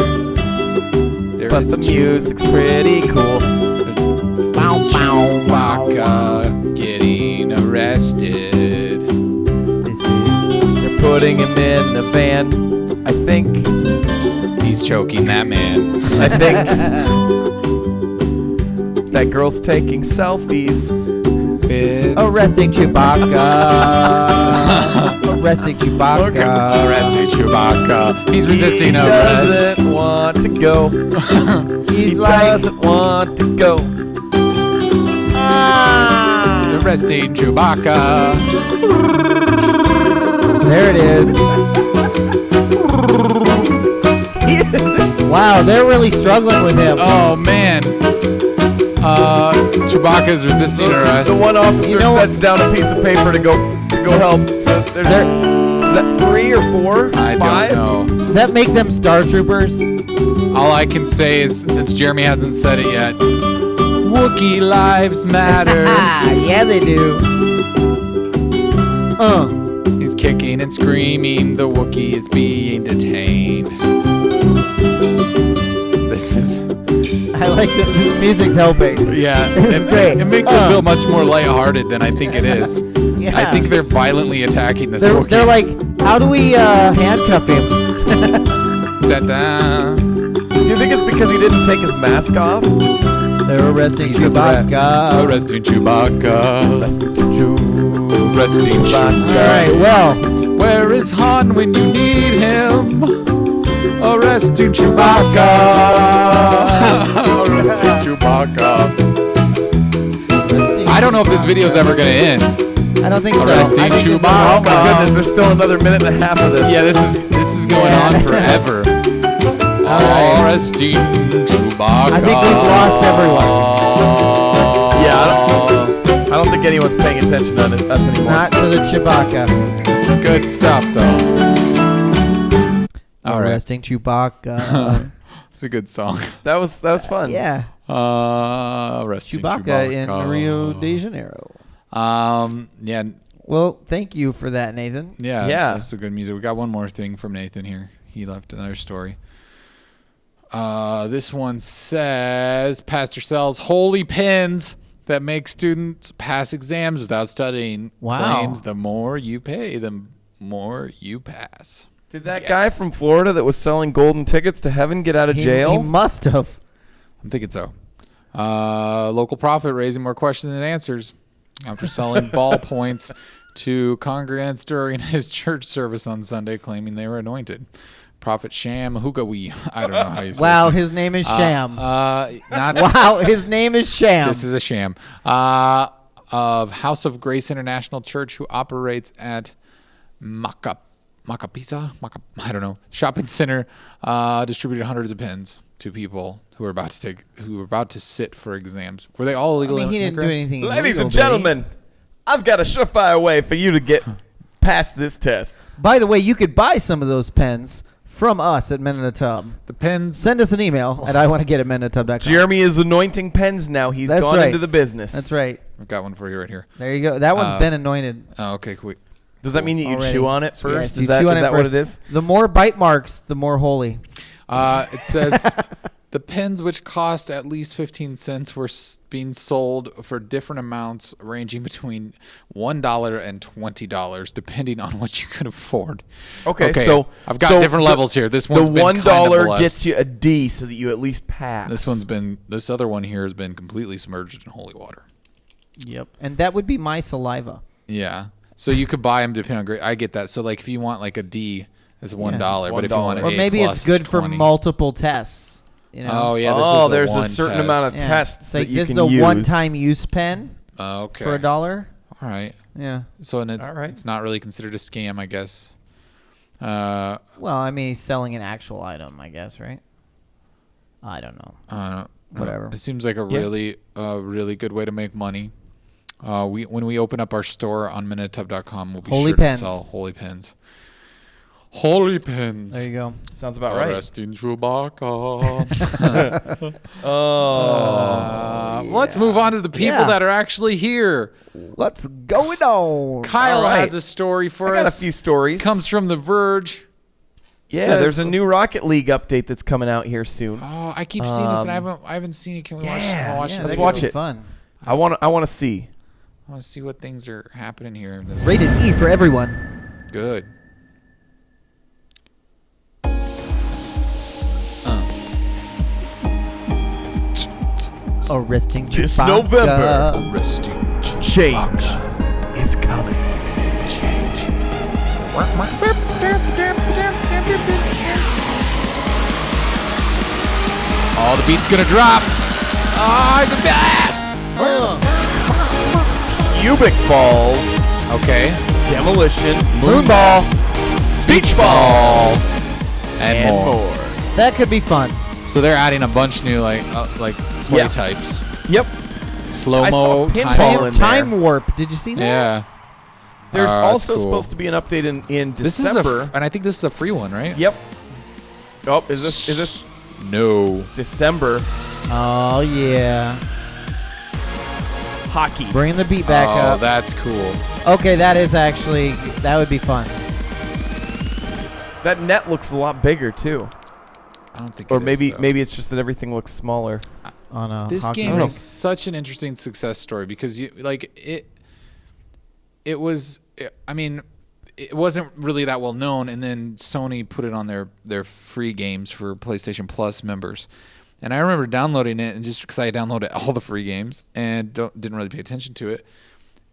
But the music's pretty cool. Chewbacca getting arrested. They're putting him in the van. I think he's choking that man. I think that girl's taking selfies. Arresting Chewbacca. Arresting Chewbacca. Arresting Chewbacca. He's resisting arrest. He doesn't want to go. He doesn't want to go. Arresting Chewbacca. There it is. Wow, they're really struggling with him. Oh man. Chewbacca's resisting arrest. The one officer sets down a piece of paper to go help. So Is that 3 or 4? I 5? don't know. Does that make them Star Troopers? All I can say is, since Jeremy hasn't said it yet, Wookiee lives matter. Yeah, they do. He's kicking and screaming. The Wookiee is being detained. This is... I like that the music's helping. Yeah, This is great. It makes it feel much more lighthearted than I think it is. Yeah. I think they're violently attacking this They're Wookiee. like, how do we handcuff him? Da-da. Do you think it's because he didn't take his mask off? They're arresting He's a threat. Chewbacca. Arresting Chewbacca. Arresting All Chewbacca. right, well, Where is Han when you need him? Arresting Chewbacca. Arresting Chewbacca. I don't know if this video's ever gonna end. I don't think so. Arresting I think this is Chewbacca. Oh my goodness, there's still another minute and a half of this. Yeah, this is going on forever. right. Arresting Chewbacca. I think we've lost everyone. Yeah, I don't think anyone's paying attention to us anymore. Not to the Chewbacca. This is good stuff, though. All right, Arresting Chewbacca. it's a good song. That was fun. Yeah. Arresting Chewbacca in Rio de Janeiro. Yeah, Well, thank you for that, Nathan. yeah, Yeah. That's the good music. We got one more thing from Nathan here. He left another story. This one says, Pastor sells holy pens that make students pass exams without studying. Wow. Claims the more you pay, the more you pass. Did that guy from Florida that was selling golden tickets to heaven get out of jail? He must have. I'm thinking so. Local prophet raising more questions than answers after selling ballpoints to congregants during his church service on Sunday, claiming they were anointed. Prophet Sham Hugawi. I don't know how you say Wow, his name. his name is Sham. Not Wow, his name is Sham. This is a sham. Of House of Grace International Church, who operates at Macapisa, I don't know, shopping center, distributed hundreds of pens to people who were about to sit for exams. Were they all illegal? I mean, he didn't do immigrants? anything Ladies illegal, and did he? gentlemen, I've got a surefire way for you to get past this test. By the way, you could buy some of those pens from us at Men in a Tub. The pens. Send us an email at iwannaget@meninaTub.com. Jeremy is anointing pens now. He's That's gone right. into the business. That's right. I've got one for you right here. There you go. That one's been anointed. Oh, okay, cool. Does that mean that you Already. chew on it Yes, first? you Is that chew on it what first. it is? The more bite marks, the more holy. It says the pens, which cost at least 15 cents, were being sold for different amounts ranging between $1 and $20, depending on what you could afford. Okay, so I've got different levels here. This one's the been $1 gets you a D, so that you at least pass. This other one here has been completely submerged in holy water. Yep. And that would be my saliva. Yeah. So you could buy them depending on grade. I get that. So like if you want like a D, it's $1. Yeah, But if you want an Or A maybe plus, it's good for 20. multiple tests. You know? Oh yeah. This Oh, is there's a one certain test. amount of Yeah. tests It's like that you this can is a use. one-time use pen Okay. for $1. All right. Yeah. So and it's All right. it's not really considered a scam, I guess. Well, I mean, he's selling an actual item, I guess, right? I don't know. Whatever. It seems like a really good way to make money. When we open up our store on minutub.com, we'll be Holy sure pens. to sell holy pens. Holy pens. There you go. Sounds about right. Arresting Chewbacca. Let's move on to the people Yeah. that are actually here. What's going on? Kyle All right. has a story for I got us. a few stories. Comes from The Verge. Yeah, Says- there's a new Rocket League update that's coming out here soon. Oh, I keep seeing this and I haven't seen it. Can we watch it? yeah, I'll watch Yeah, it. let's that watch could be it. Fun. I want to see. I want to see what things are happening here. In this. Rated E for everyone. Good. Arresting This Chewbacca. November. Arresting Change is coming. Change. Oh, the beat's gonna drop. Cubic balls, Okay. demolition, Moonball, beach ball, and more. That could be fun. So they're adding a bunch new like play Yeah. types. Yep. Slow I saw mo, pinball time. in there. Time warp. Did you see that? Yeah. There's That's also cool. supposed to be an update in This is December. and I think this is a free one, right? Yep. Oh, is this No. December Oh yeah. hockey? Bringing the beat back Oh, up. that's cool. Okay, that would be fun. That net looks a lot bigger too. I don't think. Or it is, though. maybe it's just that everything looks smaller. On a This hockey game rink. is such an interesting success story because it was. I mean, it wasn't really that well known, and then Sony put it on their free games for PlayStation Plus members. And I remember downloading it, and just because I downloaded all the free games and didn't really pay attention to it,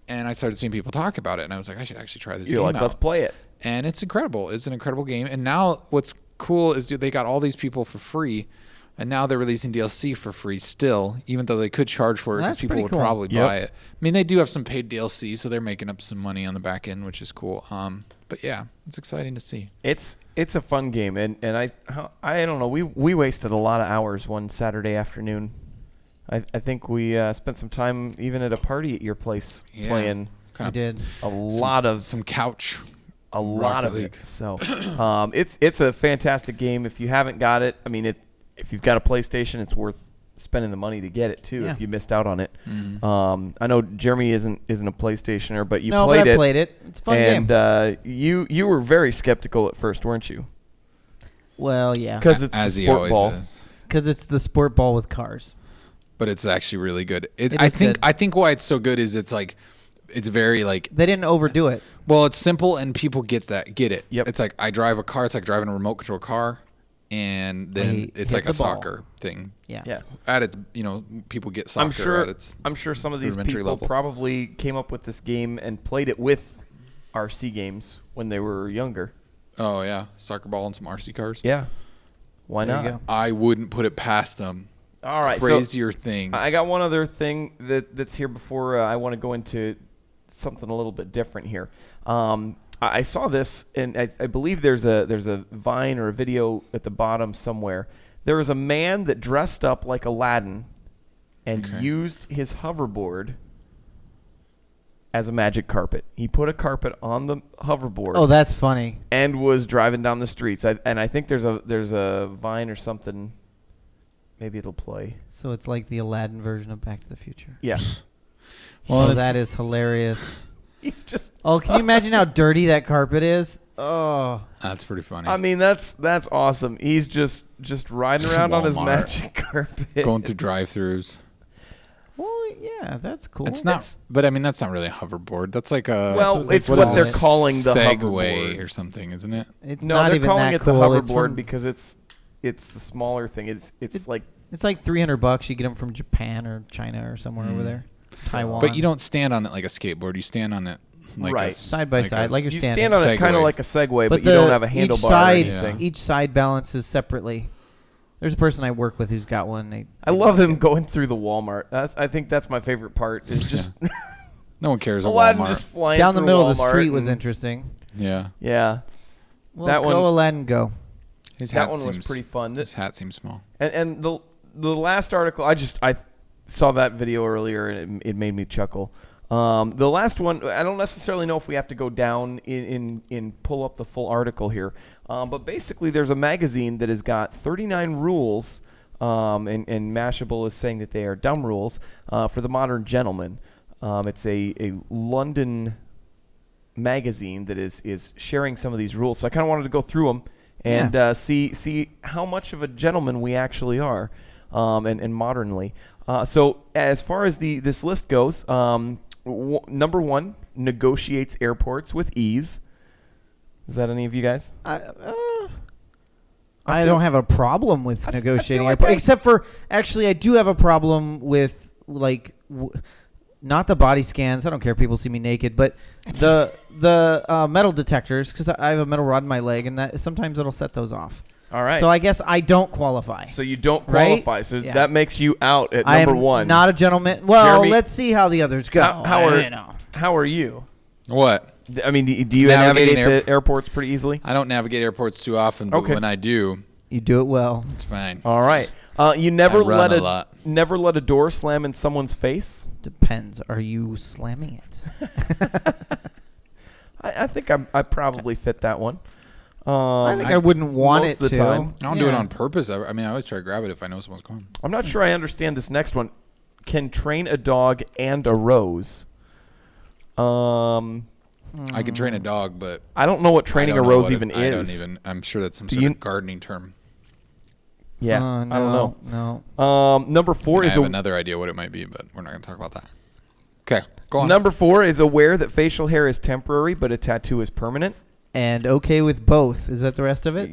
and I started seeing people talk about it, and I was like, I should actually try this You're game like, out. let's play it. And it's incredible. It's an incredible game. And now what's cool is they got all these people for free, and now they're releasing DLC for free still, even though they could charge for it because That's people pretty would cool. probably Yep. buy it. I mean, they do have some paid DLC, so they're making up some money on the back end, which is cool. But yeah, it's exciting to see. It's a fun game, and I don't know. We wasted a lot of hours one Saturday afternoon. I think we spent some time even at a party at your place Yeah. playing I did. a lot of Some couch. a lot Rocket of it. League. So it's a fantastic game. If you haven't got it, I mean, if you've got a PlayStation, it's worth spending the money to get it too. Yeah. If you missed out on it, Mm. I know Jeremy isn't a PlayStationer, but you No, played but I it. played it. It's a fun and game. You were very skeptical at first, weren't you? Well, yeah. Because it's As the he sport always ball. is. Because it's the sport ball with cars. But it's actually really good. It I is think good. I think why it's so good is it's very like, They didn't overdo it. well, it's simple and people get it. Yep. It's like I drive a car. It's like driving a remote control car, and then I it's hit like a the ball. soccer thing. Yeah. Yeah. At its, people get soccer at its. I'm sure some of these rudimentary people level. probably came up with this game and played it with RC games when they were younger. Oh yeah, soccer ball and some RC cars. Yeah. Why There not? you go. I wouldn't put it past them. All right. So Crazier things. I got one other thing that's here before I want to go into something a little bit different here. I saw this, and I believe there's a Vine or a video at the bottom somewhere. There was a man that dressed up like Aladdin and Okay. used his hoverboard as a magic carpet. He put a carpet on the hoverboard Oh, that's funny. and was driving down the streets. I think there's a Vine or something. Maybe it'll play. So it's like the Aladdin version of Back to the Future. Yeah. Well, Oh, it's- that is hilarious. He's just. Oh, can you imagine how dirty that carpet is? Oh. That's pretty funny. I mean, that's awesome. He's just riding Just around on his Walmart. magic carpet. Going through drive-throughs. Well, yeah, that's cool. It's not, but I mean that's not really a hoverboard. That's like a Well, it's what what is they're it? calling the Segway hoverboard. or something, isn't it? It's No, not they're even calling that it cool. the It's hoverboard from- because it's the smaller thing. It's like It's like $300. You get them from Japan or China or somewhere over there. Taiwan. But you don't stand on it like a skateboard. You stand on it like Right. Side by side, like you're you standing. stand on it kind Segway. of like a Segway, but you the- don't have a each handlebar side, or anything. Each side balances separately. There's a person I work with who's got one. I love him going through the Walmart. I think that's my favorite part. Is just No one cares. At Aladdin Walmart. just flying down the through middle of the Walmart street was and- interesting. Yeah, Yeah, Well, That go one- Aladdin, go. his that hat one seems was pretty fun. His hat seems small. And the last article, I saw that video earlier and it made me chuckle. The last one, I don't necessarily know if we have to go down in pull up the full article here, but basically there's a magazine that has got 39 rules, and Mashable is saying that they are dumb rules for the modern gentleman. It's a London magazine that is sharing some of these rules. So I kind of wanted to go through them and see how much of a gentleman we actually are, and modernly. So as far as this list goes, number 1, negotiates airports with ease. Is that any of you guys? I don't have a problem with negotiating, like except for actually I do have a problem with like not the body scans. I don't care if people see me naked, but the metal detectors because I have a metal rod in my leg, and that sometimes it'll set those off. All right. So I guess I don't qualify. So you don't Right? qualify. So Yeah. that makes you out at I number am 1. not a gentleman. Well, Jeremy, let's see how the others go. How are you know. how are you? What? I mean, do you Navigating navigate the airports pretty easily? I don't navigate airports too often, but Okay. when I do, You do it well. it's fine. All right. You never I run let a lot. never let a door slam in someone's face. Depends. Are you slamming it? I think I probably fit that one. I think I wouldn't want most it of the to. time. I don't do it on purpose. I mean, I always try to grab it if I know someone's coming. I'm not sure I understand this next one. Can train a dog and a rose. I can train a dog, but I don't know what training a rose even I don't is. even. I'm sure that's some sort of gardening term. Yeah, No, I don't know. No. Number 4 I is have another idea what it might be, but we're not going to talk about that. Okay, go on. Number 4 is aware that facial hair is temporary, but a tattoo is permanent. And okay with both. Is that the rest of it?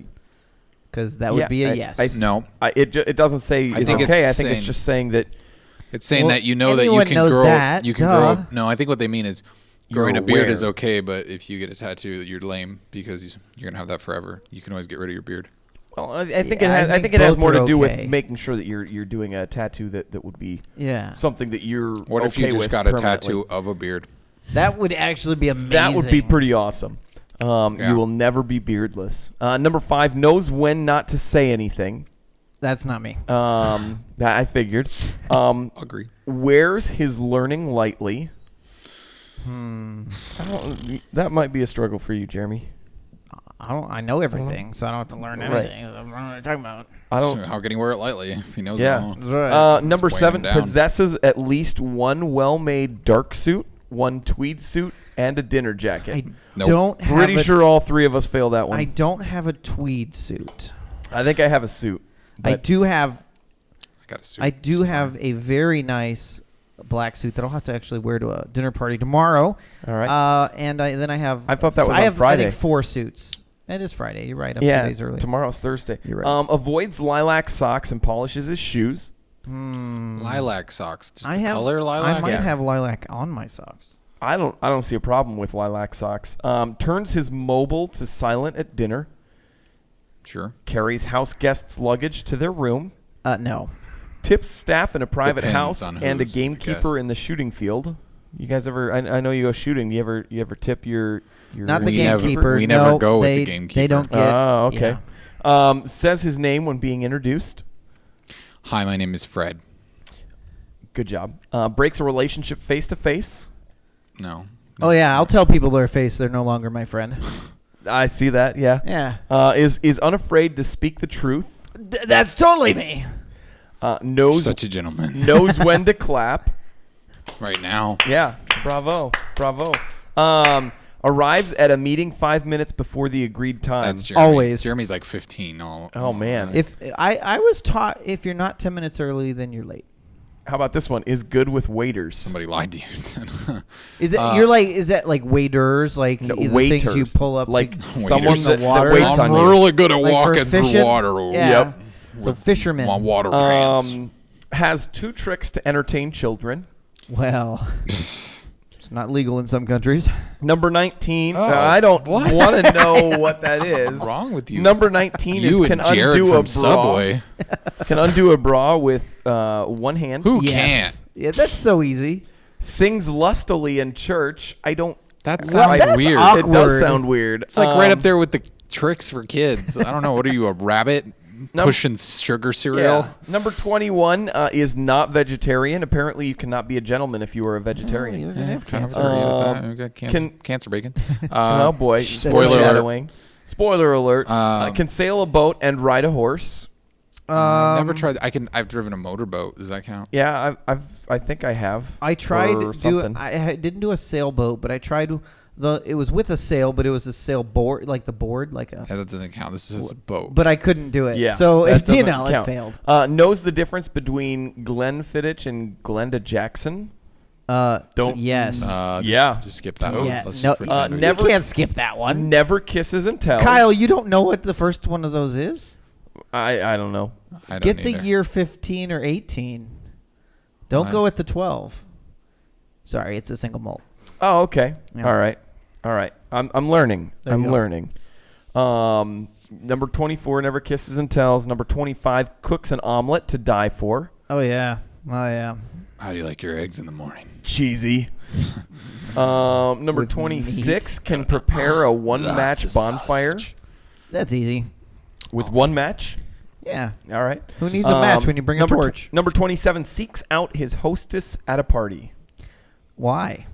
Because that would be a yes. No. It doesn't say I it's think okay. it's I think it's saying- just saying that It's saying Well, that you know that you anyone can knows grow. that, You can grow. duh. No, I think what they mean is You're growing a beard aware. is okay, but if you get a tattoo, you're lame because you're gonna have that forever. You can always get rid of your beard. well, I think Yeah, it has. I I think think it has both more are to do okay. with making sure that you're doing a tattoo that would be Yeah. something that you're. What if you okay just with got a permanently. tattoo of a beard? That would actually be amazing. That would be pretty awesome. Yeah. You will never be beardless. Number 5 knows when not to say anything. That's not me. I figured. Agree. Wears his learning lightly. That might be a struggle for you, Jeremy. I know everything, so I don't have to learn Right. anything. I don't know what you're talking about. I don't. So how can he wear it lightly if he knows Yeah. it all? That's right. Number Weighing 7 him down. possesses at least one well-made dark suit, one tweed suit, and a dinner jacket. I Nope. don't have Pretty a, sure all 3 of us failed that one. I don't have a tweed suit. I think I have a suit. I but- do have I got a suit. I do have a very nice black suit that I'll have to actually wear to a dinner party tomorrow. All right. And then I have. I thought that was I on have, Friday. I think 4 suits. It is Friday. You're right. I'm yeah. 2 days early. Tomorrow's Thursday. You're right. Avoids lilac socks and polishes his shoes. lilac socks. Just I the have. color lilac. I might Yeah. have lilac on my socks. I don't see a problem with lilac socks. Turns his mobile to silent at dinner. Sure. Carries house guests' luggage to their room. No. Tips staff in a private Depends house on and a who's the gamekeeper guest. in the shooting field. You guys ever? I know you go shooting. You ever tip your? Not the We never- gamekeeper. we never no, go with the they, gamekeeper. They don't get. Oh, okay. yeah. Says his name when being introduced. Hi, my name is Fred. Good job. Breaks a relationship face to face. No. Oh yeah, I'll tell people their face they're no longer my friend. I see that. Yeah. Yeah. Is unafraid to speak the truth. That's totally me. Knows Such a gentleman. knows when to clap. Right now. Yeah. Bravo. Arrives at a meeting 5 minutes before the agreed time. That's Jeremy. Always. Jeremy's like 15. Oh, man. If I was taught if you're not 10 minutes early, then you're late. How about this one? Is good with waiters. somebody lied to you. Is it you're like is that like waiters like No, the waiters. things you pull up like to, someone Waiters. that, water. that waits I'm on you. really good at like for walking fishing? through water. Yeah. Yep. So fishermen. My water pants. Has 2 tricks to entertain children. Well, it's not legal in some countries. Number 19. Oh, I don't what? want to know what that is. What's wrong with you? Number 19 is you can and Jared undo from a bra. Subway. Can undo a bra with one hand. Who Yes. can't? Yeah, that's so easy. Sings lustily in church. I don't. That Well, sounds that's weird. awkward. It does sound weird. It's like right up there with the tricks for kids. I don't know. What are you, a rabbit pushing sugar cereal? Yeah. Number 21 is not vegetarian. Apparently, you cannot be a gentleman if you are a vegetarian. You Yeah, have kind of cancer. agree with that. We got can- cancer bacon. Oh boy! Spoiler alert. Foreshadowing. Spoiler alert. Um, Can sail a boat and ride a horse. I've never tried. I've driven a motorboat. Does that count? Yeah, I think I have. I tried or to something. I didn't do a sailboat, but I tried it was with a sail, but it was a sail board, like the board, like a. Yeah, that doesn't count. This is a boat. But I couldn't do it. Yeah, So that it, doesn't it count. failed. Knows the difference between Glenfiddich and Glenda Jackson. Don't- Yes. Just skip that one. yeah. Let's No, just pretend we never- you can't skip that one. Never kisses and tells. Kyle, you don't know what the first one of those is? I don't know. I don't Get the either. year 15 or 18. Don't What? go at the 12. Sorry, it's a single malt. Oh, okay. Yeah. All right. I'm learning. There you I'm go. learning. Number 24, never kisses and tells. Number 25, cooks an omelet to die for. Oh yeah. Oh yeah. How do you like your eggs in the morning? Cheesy. Number With 26, can prepare a Lots one-match of bonfire sausage. That's easy. with one match. Yeah. All right. Who needs a match when you bring a number torch? Number 27, seeks out his hostess at a party. Why?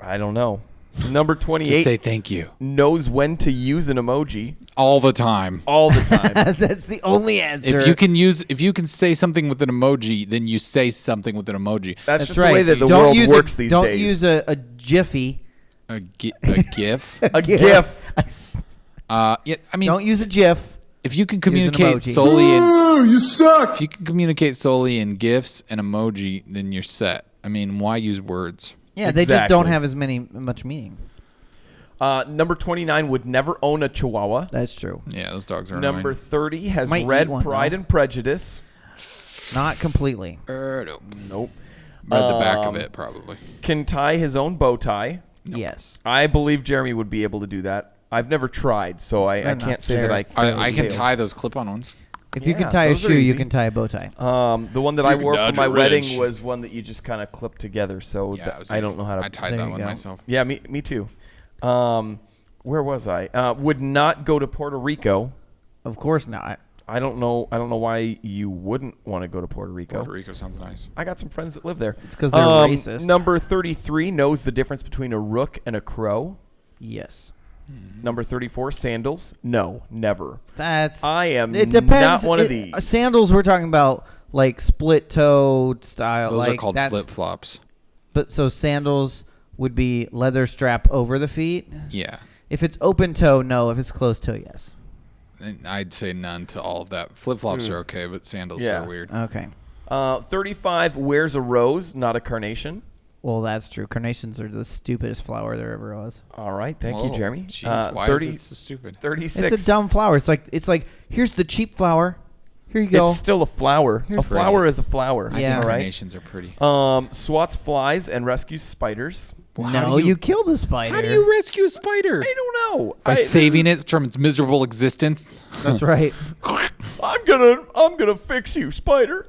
I don't know. Number To 28 say thank you knows when to use an emoji all the time. all the time. That's the only answer. If you can say something with an emoji, then you say something with an emoji. That's That's just right. the way that the Don't world use works a, these don't days. use a jiffy. A GIF. A GIF. Yeah, I mean, Don't use a GIF. if you can an communicate emoji. solely in You suck. if you can communicate solely in GIFs and emoji, then you're set. I mean, why use words? Yeah, they just don't Exactly. have much meaning. Number 29 would never own a Chihuahua. That's true. Yeah, those dogs are Number annoying. 30 has Might read eat one, Pride though. and Prejudice. Not completely. Nope. Nope. Read the back of it, probably. Can tie his own bow tie. Yes. I believe Jeremy would be able to do that. I've never tried, so I They're not can't say that I I can failed. tie those clip-on ones. If you Yeah, can tie a those are shoe, you easy. can tie a bow tie. The one that You I can wore for dodge my a wedding wrench. was one that you just kind of clip together. So Yeah, it was I don't easy. know how to. I tied There that you one go. myself. Yeah, me too. Where was I? Would not go to Puerto Rico. Of course not. I don't know why you wouldn't want to go to Puerto Rico. Puerto Rico sounds nice. I got some friends that live there. It's 'cause they're racist. Number 33 knows the difference between a rook and a crow. Yes. Number 34, sandals. No, never. That's. I am It depends. not one of these. Sandals, we're talking about like split toe style. Those like are called that's- flip-flops. But so sandals would be leather strap over the feet. Yeah. If it's open toe, no. If it's closed toe, yes. And I'd say none to all of that. Flip-flops are okay, but sandals Yeah. are weird. Okay. 35 wears a rose, not a carnation. Well, that's true. Carnations are the stupidest flower there ever was. All right, thank you, Whoa, Jeremy. Jeez, why 30, is it so stupid? 36. It's a dumb flower. It's like here's the cheap flower. Here you go. It's still a flower. Here's A flower pretty. is a flower. I Yeah. think All right. carnations are pretty. Swats flies and rescues spiders. Well, how no, do you kill the spider. How do you rescue a spider? I don't know. By saving it from its miserable existence? That's right. I'm gonna fix you, spider.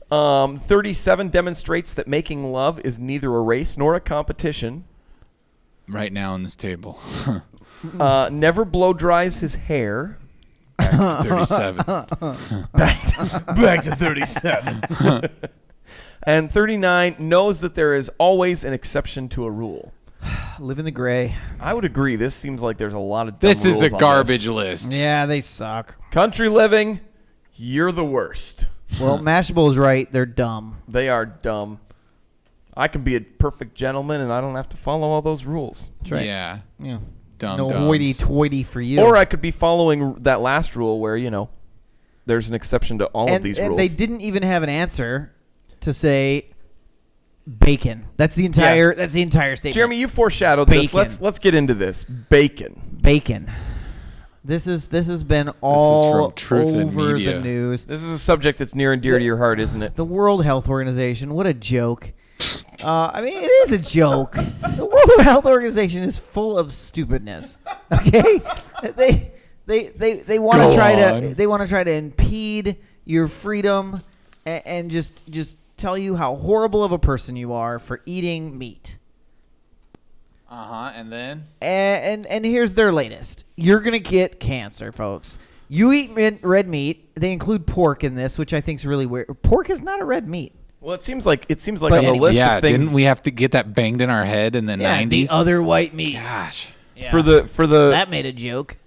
37 demonstrates that making love is neither a race nor a competition. Right now on this table. Never blow dries his hair. Back to 37. Back to 37. And 39 knows that there is always an exception to a rule. Live in the gray. I would agree. This seems like there's a lot of dumb This is a rules on garbage this. list. Yeah, they suck. Country living, you're the worst. Well, Mashable's right. They're dumb. They are dumb. I can be a perfect gentleman and I don't have to follow all those rules. That's right. Yeah. Yeah. Dumb No dumbs. hoity-toity for you. Or I could be following that last rule where, there's an exception to all of these and rules. they didn't even have an answer to say bacon. That's the entire. That's the entire statement. Jeremy, you foreshadowed this. Bacon. Let's get into this. Bacon. Bacon. This has been all from Truth in over Media. the news. This is a subject that's near and dear to your heart, isn't it? The World Health Organization. What a joke. I mean, it is a joke. The World Health Organization is full of stupidness. Okay, they want to Go try to impede your freedom and just tell you how horrible of a person you are for eating meat. And then? And here's their latest. You're going to get cancer, folks. You eat red meat. They include pork in this, which I think is really weird. Pork is not a red meat. Well, it seems like But on the anyway, list Yeah, of things didn't we have to get that banged in our head in the 90s? The other white meat. Gosh. Yeah. for the That made a joke.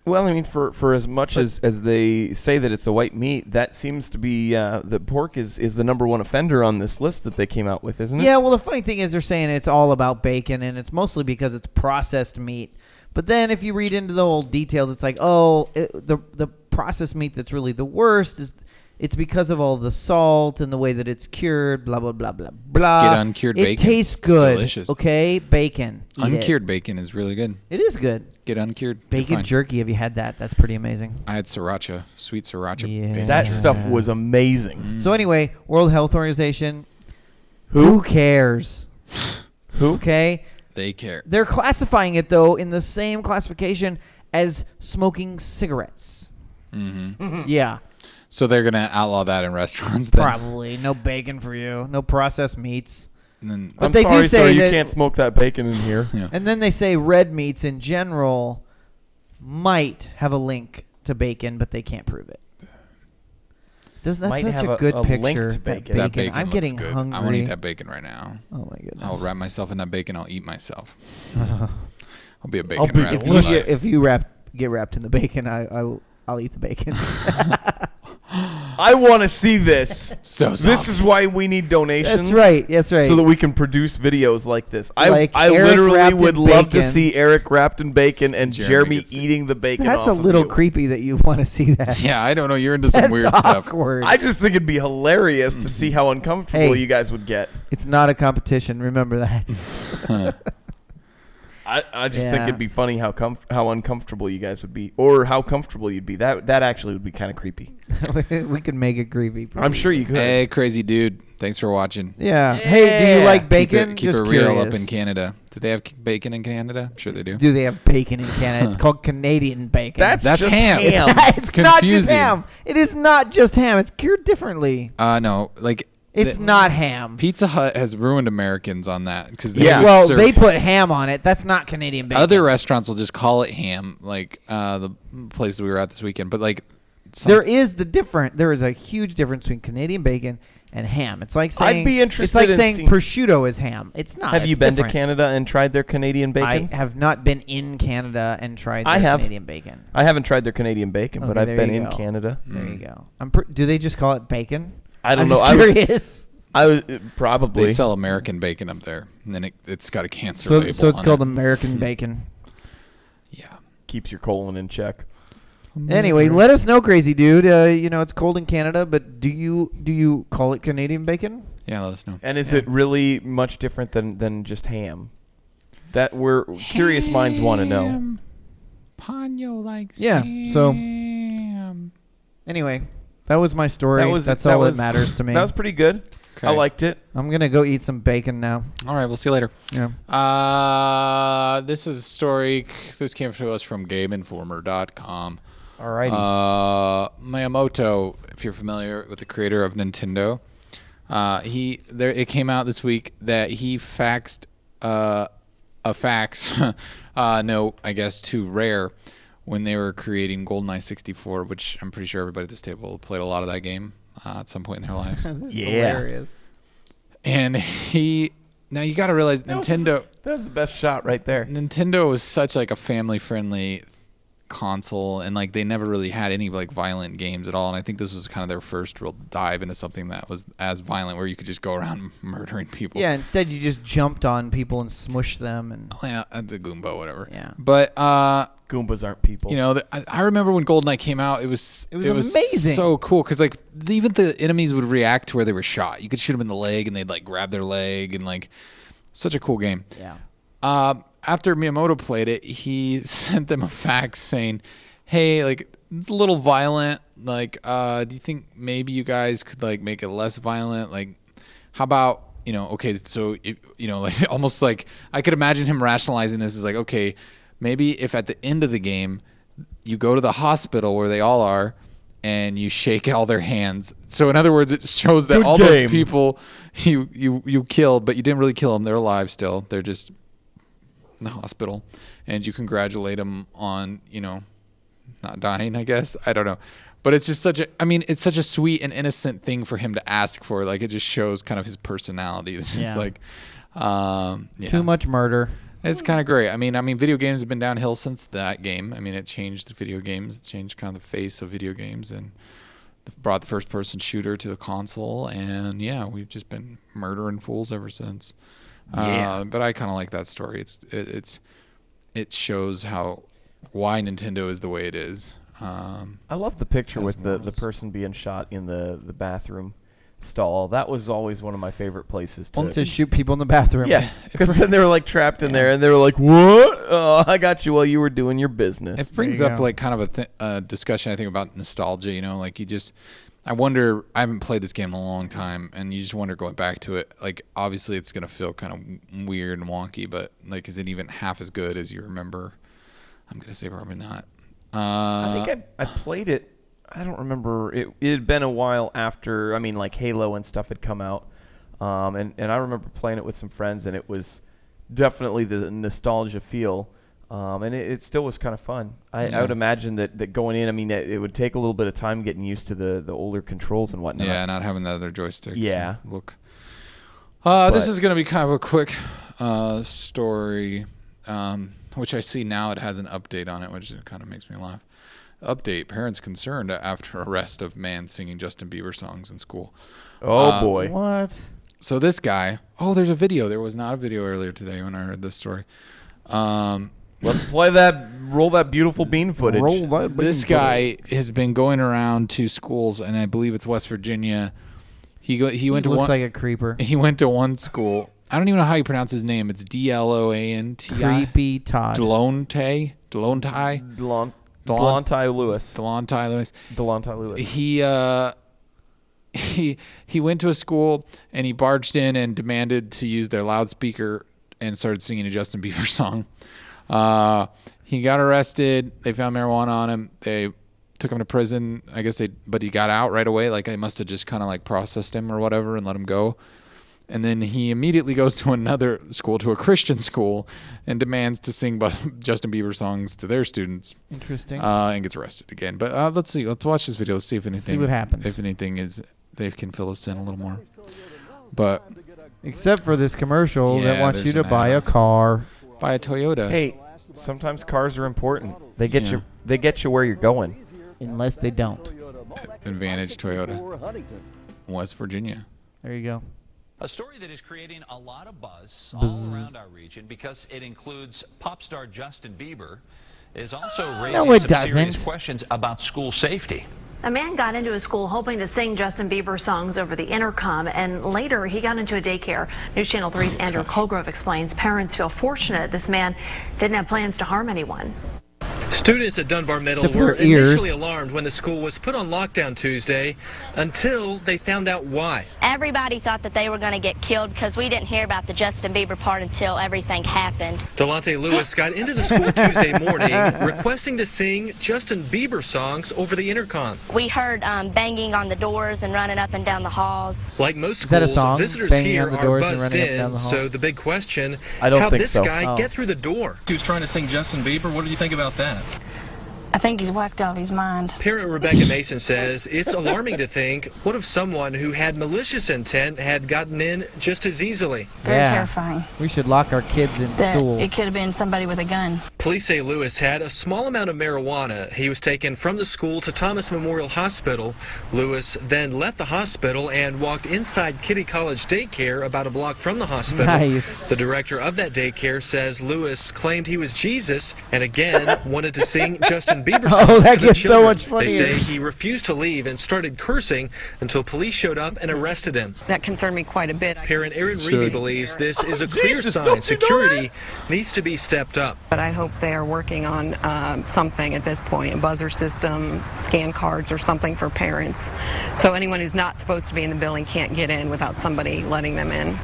well, I mean for as much as they say that it's a white meat, that seems to be the pork is the number one offender on this list that they came out with, isn't it? Yeah, well, the funny thing is they're saying it's all about bacon, and it's mostly because it's processed meat. But then if you read into the whole details, it's like, the processed meat that's really the worst is it's because of all the salt and the way that it's cured, blah, blah, blah, blah, blah. Get uncured it bacon. tastes It's good, delicious. okay? Bacon. Eat Uncured bacon is really good. It is good. Get uncured. you're Bacon fine. jerky, have you had that? That's pretty amazing. I had sriracha, sweet sriracha. Yeah. bacon. That stuff was amazing. Mm. So anyway, World Health Organization, who cares? Who? Okay? They care. They're classifying it, though, in the same classification as smoking cigarettes. Mm-hmm. Yeah, So they're going to outlaw that in restaurants then? probably. No bacon for you. No processed meats. And then, But I'm they do sorry, say sir, you that- can't smoke that bacon in here. yeah. And then they say red meats in general might have a link to bacon, but they can't prove it. That's might such have a good link picture. to That bacon. That bacon I'm looks getting good. hungry. I want to eat that bacon right now. Oh my goodness. I'll wrap myself in that bacon. I'll eat myself. I'll be a I'll bacon be wrap. delicious. If you get wrapped in the bacon, I'll eat the bacon. I want to see this. So This is why we need donations. That's right. That's right. So that we can produce videos like this. Like I Eric literally wrapped in would love to bacon. see Eric wrapped in bacon and Jeremy Jeremy gets to- eating the bacon. That's off a of little you. creepy that you want to see that. Yeah, I don't know. You're into some That's weird stuff. awkward. I just think it'd be hilarious to see how uncomfortable Hey. you guys would get. It's not a competition. Remember that. I just think Yeah. it'd be funny how uncomfortable you guys would be, or how comfortable you'd be. That actually would be kind of creepy. We could make it creepy. I'm sure you could. Hey, crazy dude. Thanks for watching. Yeah. Hey, do you like Keep bacon? it Just real curious. up in Canada. Do they have bacon in Canada? I'm sure they do. Do they have bacon in Canada? It's called Canadian bacon. That's just ham. ham. It's not just confusing. ham. It is not just ham. It's cured differently. No, like It's not ham. Pizza Hut has ruined Americans on that because Yeah. Well, they put ham on it. That's not Canadian bacon. other restaurants will just call it ham, like the places we were at this weekend. But like, There is a huge difference between Canadian bacon and ham. It's like saying be interested It's like in saying seeing- prosciutto is ham. It's not. Have It's you been different. to Canada and tried their Canadian bacon? I have not been in Canada and tried I their have. Canadian bacon. I haven't tried their Canadian bacon, but Okay, I've there been you in go. Canada. There you go. Do they just call it bacon? I don't I'm know. Just curious. I was probably. they sell American bacon up there, and then it's got a cancer So label. it's on called it. American bacon. Yeah. Keeps your colon in check. Anyway, let us know, crazy dude. It's cold in Canada, but do you call it Canadian bacon? Yeah, let us know. And is it really much different than just ham? That we're curious minds want to know. Ponyo likes Yeah, so- ham. Anyway, that was my story. That's all that matters to me. That was pretty good. I Okay. liked it. I'm gonna go eat some bacon now. All right, we'll see you later. Yeah. This is a story. This came to us from GameInformer.com. Alrighty. Miyamoto, if you're familiar with the creator of Nintendo, it came out this week that he faxed a fax note, I guess, to Rare when they were creating GoldenEye 64, which I'm pretty sure everybody at this table played a lot of that game at some point in their lives. This is Yeah. hilarious. And now you got to realize Nintendo. That was the best shot right there. Nintendo was such like a family-friendly console, and like they never really had any like violent games at all. And I think this was kind of their first real dive into something that was as violent, where you could just go around murdering people. Yeah. Instead, you just jumped on people and smushed them, and Oh, yeah, that's a Goomba, whatever. yeah. But Goombas aren't people. I remember when GoldenEye came out, it was amazing. so cool because like even the enemies would react to where they were shot. You could shoot them in the leg, and they'd like grab their leg, and like such a cool game. Yeah. After Miyamoto played it, he sent them a fax saying, "Hey, like it's a little violent. Like, do you think maybe you guys could like make it less violent? Like, how about okay, so like almost like I could imagine him rationalizing this as like, okay, maybe if at the end of the game you go to the hospital where they all are and you shake all their hands. So in other words, it shows that Good all game. those people you killed, but you didn't really kill them. They're alive still. They're just in the hospital, and you congratulate them on not dying, I guess. I don't know, but it's just it's such a sweet and innocent thing for him to ask for. Like it just shows kind of his personality. It's just Yeah. like Too much murder. it's kind of great. I mean, video games have been downhill since that game. I mean, it changed the video games. It changed kind of the face of video games and brought the first-person shooter to the console. And yeah, we've just been murdering fools ever since. Yeah. But I kind of like that story. It shows why Nintendo is the way it is. I love the picture Has with the morals. person being shot in the bathroom stall. That was always one of my favorite places to. To shoot people in the bathroom. Yeah, because then they were like trapped in there, and they were like, "What? Oh, I got you while you were doing your business." It brings There you up go. like kind of a discussion, I think, about nostalgia. Like I wonder. I haven't played this game in a long time, and you just wonder going back to it. Like obviously, it's gonna feel kind of weird and wonky, but like, is it even half as good as you remember? I'm gonna say probably not. I think I played it. I don't remember. It had been a while after. I mean, like Halo and stuff had come out, and I remember playing it with some friends, and it was definitely the nostalgia feel. And it still was kind of fun. I Yeah. would imagine that going in, I mean, it would take a little bit of time getting used to the older controls and whatnot. Yeah, not having the other joystick. Yeah. Look. But- This is going to be kind of a quick story, which I see now it has an update on it, which kind of makes me laugh. Update: Parents concerned after arrest of man singing Justin Bieber songs in school. Oh, boy. What? So this guy, there's a video. There was not a video earlier today when I heard this story. Let's roll that beautiful bean footage. This guy has been going around to schools, and I believe it's West Virginia. He went to looks one. like a creeper. He went to one school. I don't even know how you pronounce his name. It's Dloanti. Creepy Todd. Delonte Lewis. He went to a school and he barged in and demanded to use their loudspeaker and started singing a Justin Bieber song. He got arrested. They found marijuana on him. They took him to prison. I guess but he got out right away. Like, they must have just kind of like processed him or whatever and let him go. And then he immediately goes to another school, to a Christian school, and demands to sing Justin Bieber songs to their students. Interesting. And gets arrested again. But let's see. Let's watch this video. Let's see if anything. See what happens. If anything they can fill us in a little more. But Except for this commercial that Yeah, wants you there's to an buy ad. a car. buy a Toyota. Hey, sometimes cars are important. They get Yeah. you where you're going. Unless they don't. Advantage Toyota, West Virginia. There you go. A story that is creating a lot of buzz all Buzz. around our region because it includes pop star Justin Bieber, is also raising No, it some serious doesn't. questions about school safety. A man got into a school hoping to sing Justin Bieber songs over the intercom, and later he got into a daycare. News Channel 3's Andrew Colgrove explains parents feel fortunate this man didn't have plans to harm anyone. Students at Dunbar Middle Except for were her ears. initially alarmed when the school was put on lockdown Tuesday until they found out why. Everybody thought that they were going to get killed because we didn't hear about the Justin Bieber part until everything happened. Delonte Lewis got into the school Tuesday morning requesting to sing Justin Bieber songs over the intercom. We heard banging on the doors and running up and down the halls. Like most Is that a schools, song? visitors Banging here on the are doors and buzzed running up and in, down the halls? so the big question, I don't how'd think this so. guy Oh. get through the door? He was trying to sing Justin Bieber. What do you think about that? I think he's whacked out of his mind. Parent Rebecca Mason says it's alarming to think, what if someone who had malicious intent had gotten in just as easily? Very Yeah. terrifying. We should lock our kids in That school. it could have been somebody with a gun. Police say Lewis had a small amount of marijuana. He was taken from the school to Thomas Memorial Hospital. Lewis then left the hospital and walked inside Kitty College Daycare about a block from the hospital. Nice. The director of that daycare says Lewis claimed he was Jesus and again wanted to sing Justin Bieber songs Oh, that to the gets so children. much funnier. They say he refused to leave and started cursing until police showed up and arrested him. That concerned me quite a bit. Parent Erin Reedy believes this is a clear Jesus, sign don't you know security needs to be stepped up. But I hope they are working on something at this point, a buzzer system, scan cards or something for parents. So anyone who's not supposed to be in the building can't get in without somebody letting them in.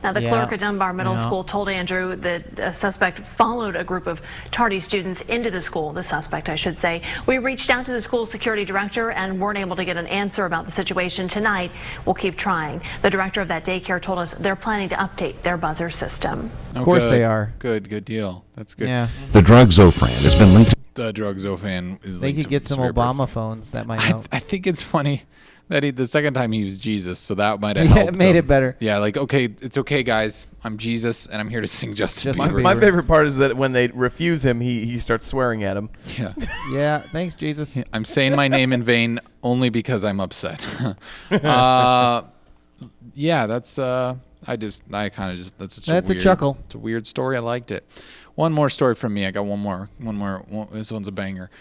Now, the Yeah. clerk at Dunbar Middle Yeah. School told Andrew that a suspect followed a group of tardy students into the school. The suspect, I should say. We reached out to the school security director and weren't able to get an answer about the situation tonight. We'll keep trying. The director of that daycare told us they're planning to update their buzzer system. Of course good. they are. Good deal. That's good. Yeah. The drug Zofran has been linked. The drug Zofan is They linked could to get some spare Obama birth. phones. That might I, help. I think it's funny that the second time he was Jesus, so that might have Yeah, helped it made him. it better. Yeah, like, okay, it's okay, guys. I'm Jesus, and I'm here to sing Justin Justin Bieber. My Bieber. favorite part is that when they refuse him, he starts swearing at him. Yeah. Yeah. Thanks, Jesus. I'm saying my name in vain only because I'm upset. Yeah, that's that's That's a chuckle. It's a weird story. I liked it. One more story from me. I got one more. This one's a banger.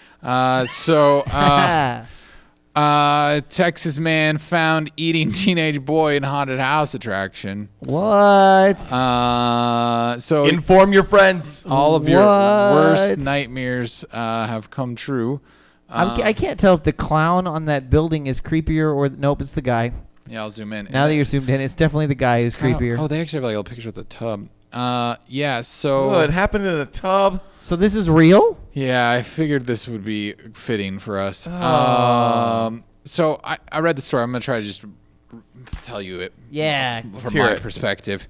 Texas man found eating teenage boy in haunted house attraction. What? So Inform your friends. all of your What? worst nightmares have come true. I can't tell if the clown on that building is creepier or nope, it's the guy. Yeah, I'll zoom in. Now that you're zoomed in, it's definitely the guy who's creepier. Oh, they actually have like a picture of the tub. Yeah. So Oh, it happened in a tub. So this is real? yeah, I figured this would be fitting for us. Oh. So I read the story. I'm gonna try to just tell you it. Yeah. From hear my it. perspective.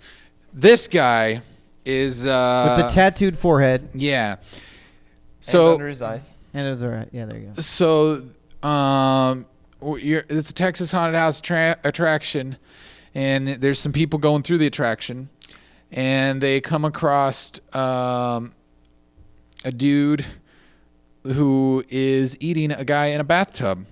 This guy is With the tattooed forehead. yeah. And So under his eyes. And it was all right. Yeah, there you go. So, it's a Texas haunted house attraction, and there's some people going through the attraction, and they come across a dude who is eating a guy in a bathtub.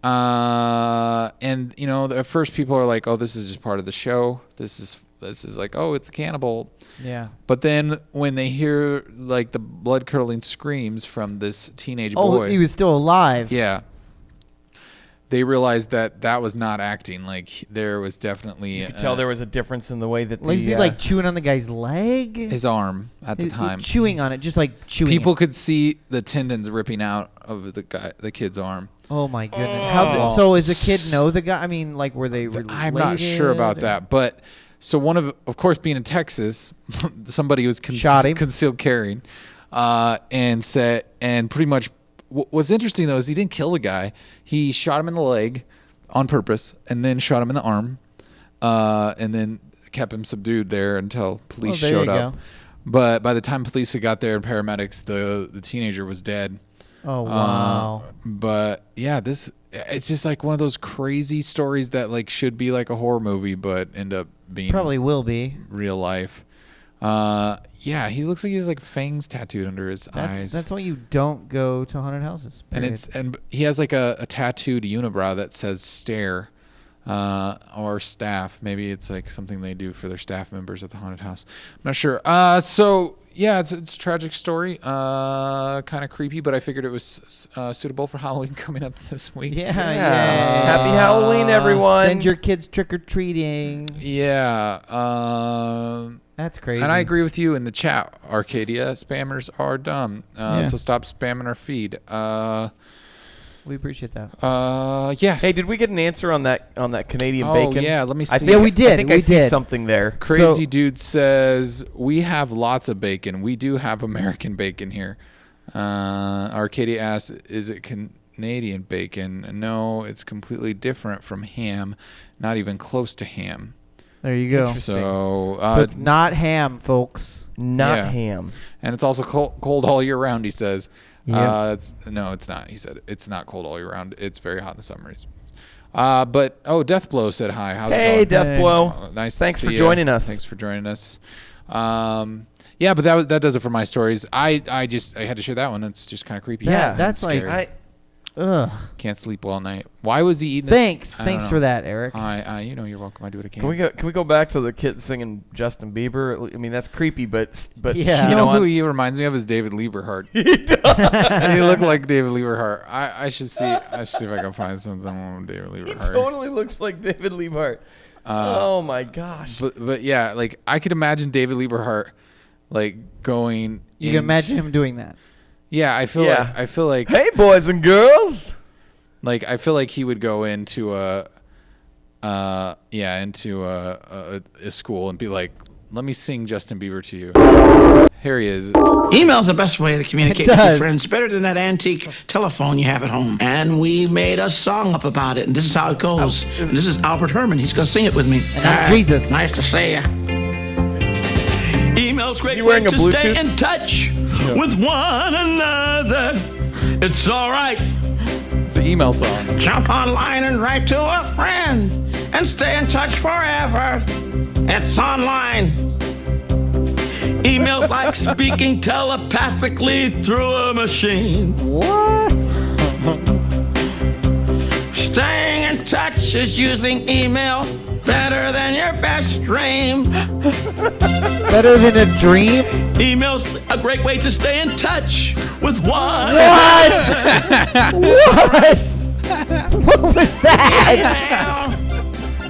And at first people are like, "Oh, this is just part of the show. This is like, oh, it's a cannibal." Yeah. But then when they hear like the blood curdling screams from this teenage boy, he was still alive. yeah, they realized that was not acting. Like there was definitely You could tell there was a difference in the way that Was he like chewing on the guy's leg? his arm at the time. Chewing on it, just like chewing. People it. could see the tendons ripping out of the kid's arm. Oh my goodness! So is the kid know the guy? I mean, like, were they related? I'm not sure about that, but so one of course, being in Texas, somebody was Shot him. concealed carrying, and pretty much. What's interesting though is he didn't kill the guy. He shot him in the leg on purpose, and then shot him in the arm, and then kept him subdued there until police showed up. But by the time police had got there and paramedics, the teenager was dead. Oh wow! But yeah, it's just like one of those crazy stories that like should be like a horror movie, but end up being Probably will be real life. Yeah, he looks like he has like fangs tattooed under his eyes. That's why you don't go to haunted houses. And and he has like a tattooed unibrow that says "stare," or staff. Maybe it's like something they do for their staff members at the haunted house. I'm not sure. So yeah, it's a tragic story. Kind of creepy, but I figured it was suitable for Halloween coming up this week. Yeah. Happy Halloween, everyone. Send your kids trick or treating. Yeah. That's crazy. And I agree with you in the chat, Arcadia. Spammers are dumb. So stop spamming our feed. We appreciate that. Yeah. Hey, did we get an answer on that Canadian bacon? Oh yeah, let me see. Yeah, we did. I think I see something there. Crazy dude says we have lots of bacon. We do have American bacon here. Arcadia asks, is it Canadian bacon? No, it's completely different from ham. Not even close to ham. There you go. So it's not ham, folks. Not ham. And it's also cold all year round, he says. Yeah. It's not. He said it's not cold all year round. It's very hot in the summer. But Deathblow said hi. How's hey, it going? Deathblow. Nice. Thanks to for see joining ya. us. Thanks for joining us. Yeah, but that does it for my stories. I had to share that one. That's just kind of creepy. Yeah, that's scary. like ugh. Can't sleep all night. Why was he eating? Thanks for that, Eric. You're welcome. I do what I can. Can we go back to the kid singing Justin Bieber? I mean, that's creepy, but yeah. You know who he reminds me of is David Lieberhart. He does. He looked like David Lieberhart. I should see if I can find something on David Lieberhart. He totally looks like David Lieberhart. Oh my gosh. But yeah, like I could imagine David Lieberhart like going. You can imagine him doing that. Yeah, I feel like hey boys and girls. Like I feel like he would go into a school and be like, let me sing Justin Bieber to you. Here he is. Email's the best way to communicate with your friends. Better than that antique telephone you have at home. And we made a song up about it, and this is how it goes. And this is Albert Herman. He's going to sing it with me. Jesus. Nice to see you. Email's great wearing way to Bluetooth? stay in touch with one another. It's all right. It's an email song. Jump online and write to a friend and stay in touch forever. It's online. Email's like speaking telepathically through a machine. What? Staying in touch is using email better than your best dream. Better than a dream? Email's a great way to stay in touch with one. What? What? What was that?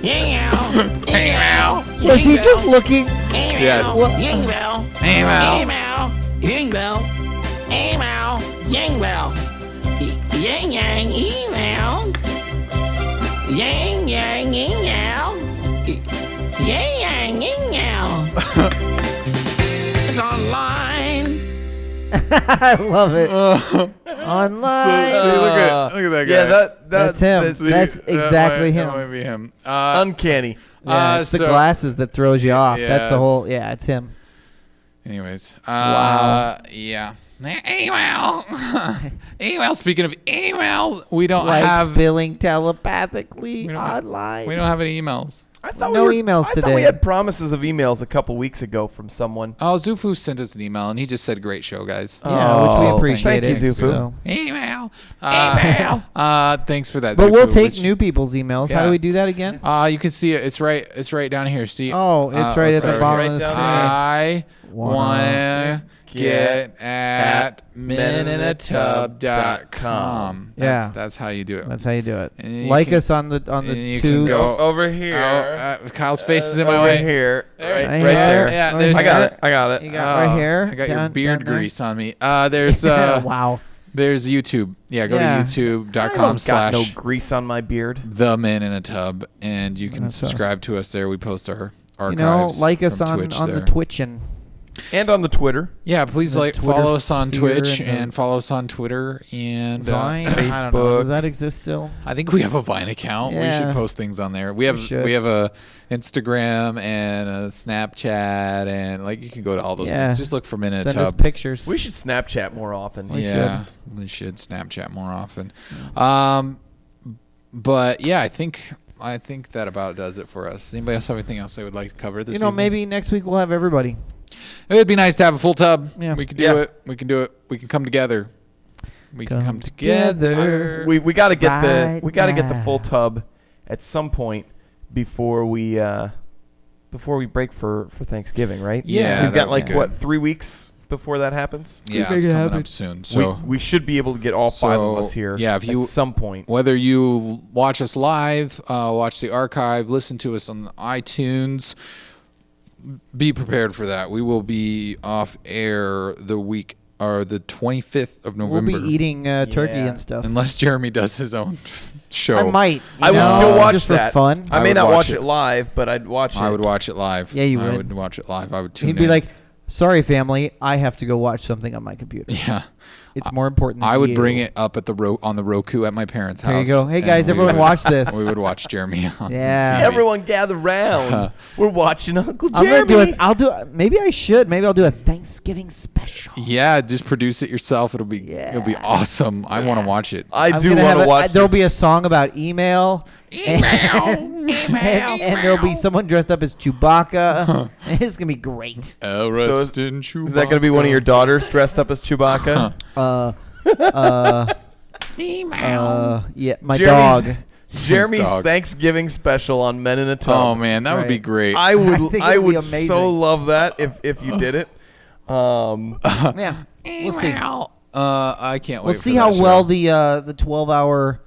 Email. Was he just looking? Yes. Email. Email. Yang yang email. Yang yang email. Yang yang email. It's online. I love it. Online. See, look at that guy. Yeah, that's him. That's exactly him. That might be him. Uncanny. Yeah, it's the glasses that throws you off. Yeah, That's the whole. Yeah, it's him. Anyways, Wow. yeah. Email. Email. Speaking of email, we don't like have spilling telepathically we don't online. we don't have any emails. I thought No we were, emails I today. thought we had promises of emails a couple weeks ago from someone. Oh, Zufu sent us an email and he just said, "Great show, guys." Yeah, which we Oh, appreciate. thank you, it, Zufu. so. Email. Email. Thanks for that. But Zufu, we'll take which- new people's emails. How Yeah. do we do that again? You can see it. It's right down here. See? Oh, it's right at the sorry. bottom Right of the down screen. I wanna get get at meninatub.com. Yeah. That's how you do it. That's how you do it. And you Like can- us on the and you can tubes. go over here. Kyle's face is in my over way. here. There. Right Right there. here. Yeah, Right there's I got here. it. I got it. You got right here. I got your down- beard down there. grease on me. There's Wow. there's YouTube. Yeah, go Yeah. to youtube.com got no / grease on my beard. The Men in a Tub, and you can That's us. subscribe to us there. We post our You know, archives. like us from on Twitch the there. Twitchin'. And on the Twitter. Yeah, please the Twitter follow us on sphere Twitch and and follow us on Twitter and Vine. I don't know. Facebook. Does that exist still? I think we have a Vine account. We Yeah. should post things on there. We have should. we have a Instagram and a Snapchat and like you can go to all those Yeah. things. Just look for Men in a Send us Tub. pictures. We should Snapchat more often. We Yeah, we should Snapchat more often. But yeah, I think that about does it for us. Anybody else have anything else they would like to cover this You know, evening? maybe next week we'll have everybody. It'd be nice to have a full tub. Yeah. We could do Yeah. it. We can do it. We can come together. We can Come come together. We got to get Right get the full now. tub at some point before we break for Thanksgiving, right? Yeah, We've that got would be like good. what 3 weeks before that happens. Yeah, make it's it coming happen. up soon. So we should be able to get all 5 of us So, here. yeah, if you- at some point. whether you watch us live, watch the archive, listen to us on iTunes, be prepared for that. We will be off air the week or the 25th of November. We'll be eating turkey Yeah. and stuff. Unless Jeremy does his own show. I might. I would know, still watch just that. for fun. I I may would not watch watch it. it live, but I'd watch it. I would watch it live. Yeah, you I would. would watch it live. I would tune He'd be in. like, "Sorry, family, I have to go watch something on my computer. yeah. It's more important than I would you." bring it up at the on the Roku at my parents' There you house. go. Hey, and guys, we everyone would- watch this. We would watch Jeremy on Yeah. TV. Everyone gather round. We're watching Uncle I'm Jeremy. gonna do it. I'll do it. Maybe I should. Maybe I'll do a Thanksgiving special. Yeah, just produce it yourself. It'll be Yeah. awesome. I want to watch it. I I'm do gonna want have to watch There'll this. be a song about email. And there'll be someone dressed up as Chewbacca. It's gonna be great. Arrest in Is that going to be one of your daughters dressed up as Chewbacca? Yeah, my Jeremy's- dog. Jeremy's dog. Thanksgiving special on Men in a Tub. Oh man, that would be right. great. I would think I it'd be would amazing. so love that if you did it. Yeah, we'll see. I can't wait. We'll for see that how show. well the 12-hour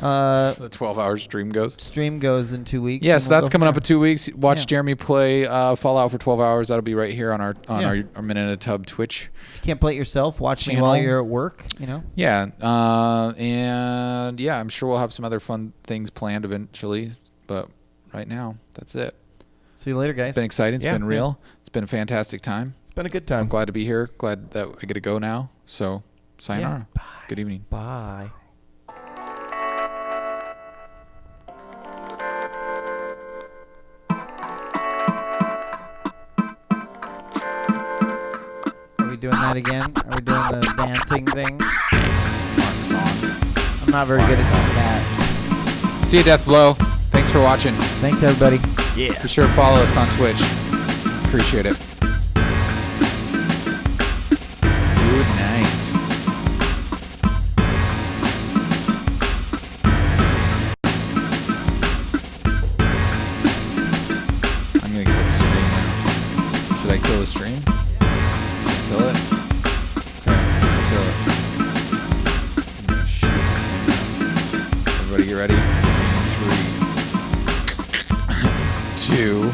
the 12-hour stream goes. stream goes in 2 weeks. Yes, and we'll that's go coming from up in 2 weeks. Watch Yeah. Jeremy play Fallout for 12 hours. That'll be right here on our Yeah. our Minute in a Tub Twitch. there. If you can't play it yourself, watch me while Channel. you're at work. You know. Yeah, and yeah, I'm sure we'll have some other fun things planned eventually. But right now, that's it. See you later, guys. It's been exciting. It's Yeah, been real. It's been a fantastic time. It's been a good I'm time. glad to be here. Glad that I get to go now. So, sayonara. Good evening. Bye. Are we doing that again? Are we doing the dancing thing? I'm not very good at that. See you, Death Blow. Thanks for watching. Thanks, everybody. Yeah. Be sure to follow us on Twitch. Appreciate it. Good night. I'm gonna kill the stream now. Should I kill the stream? Kill it? Okay, kill it. I'm gonna shoot the camera. Everybody get ready? 3, 2,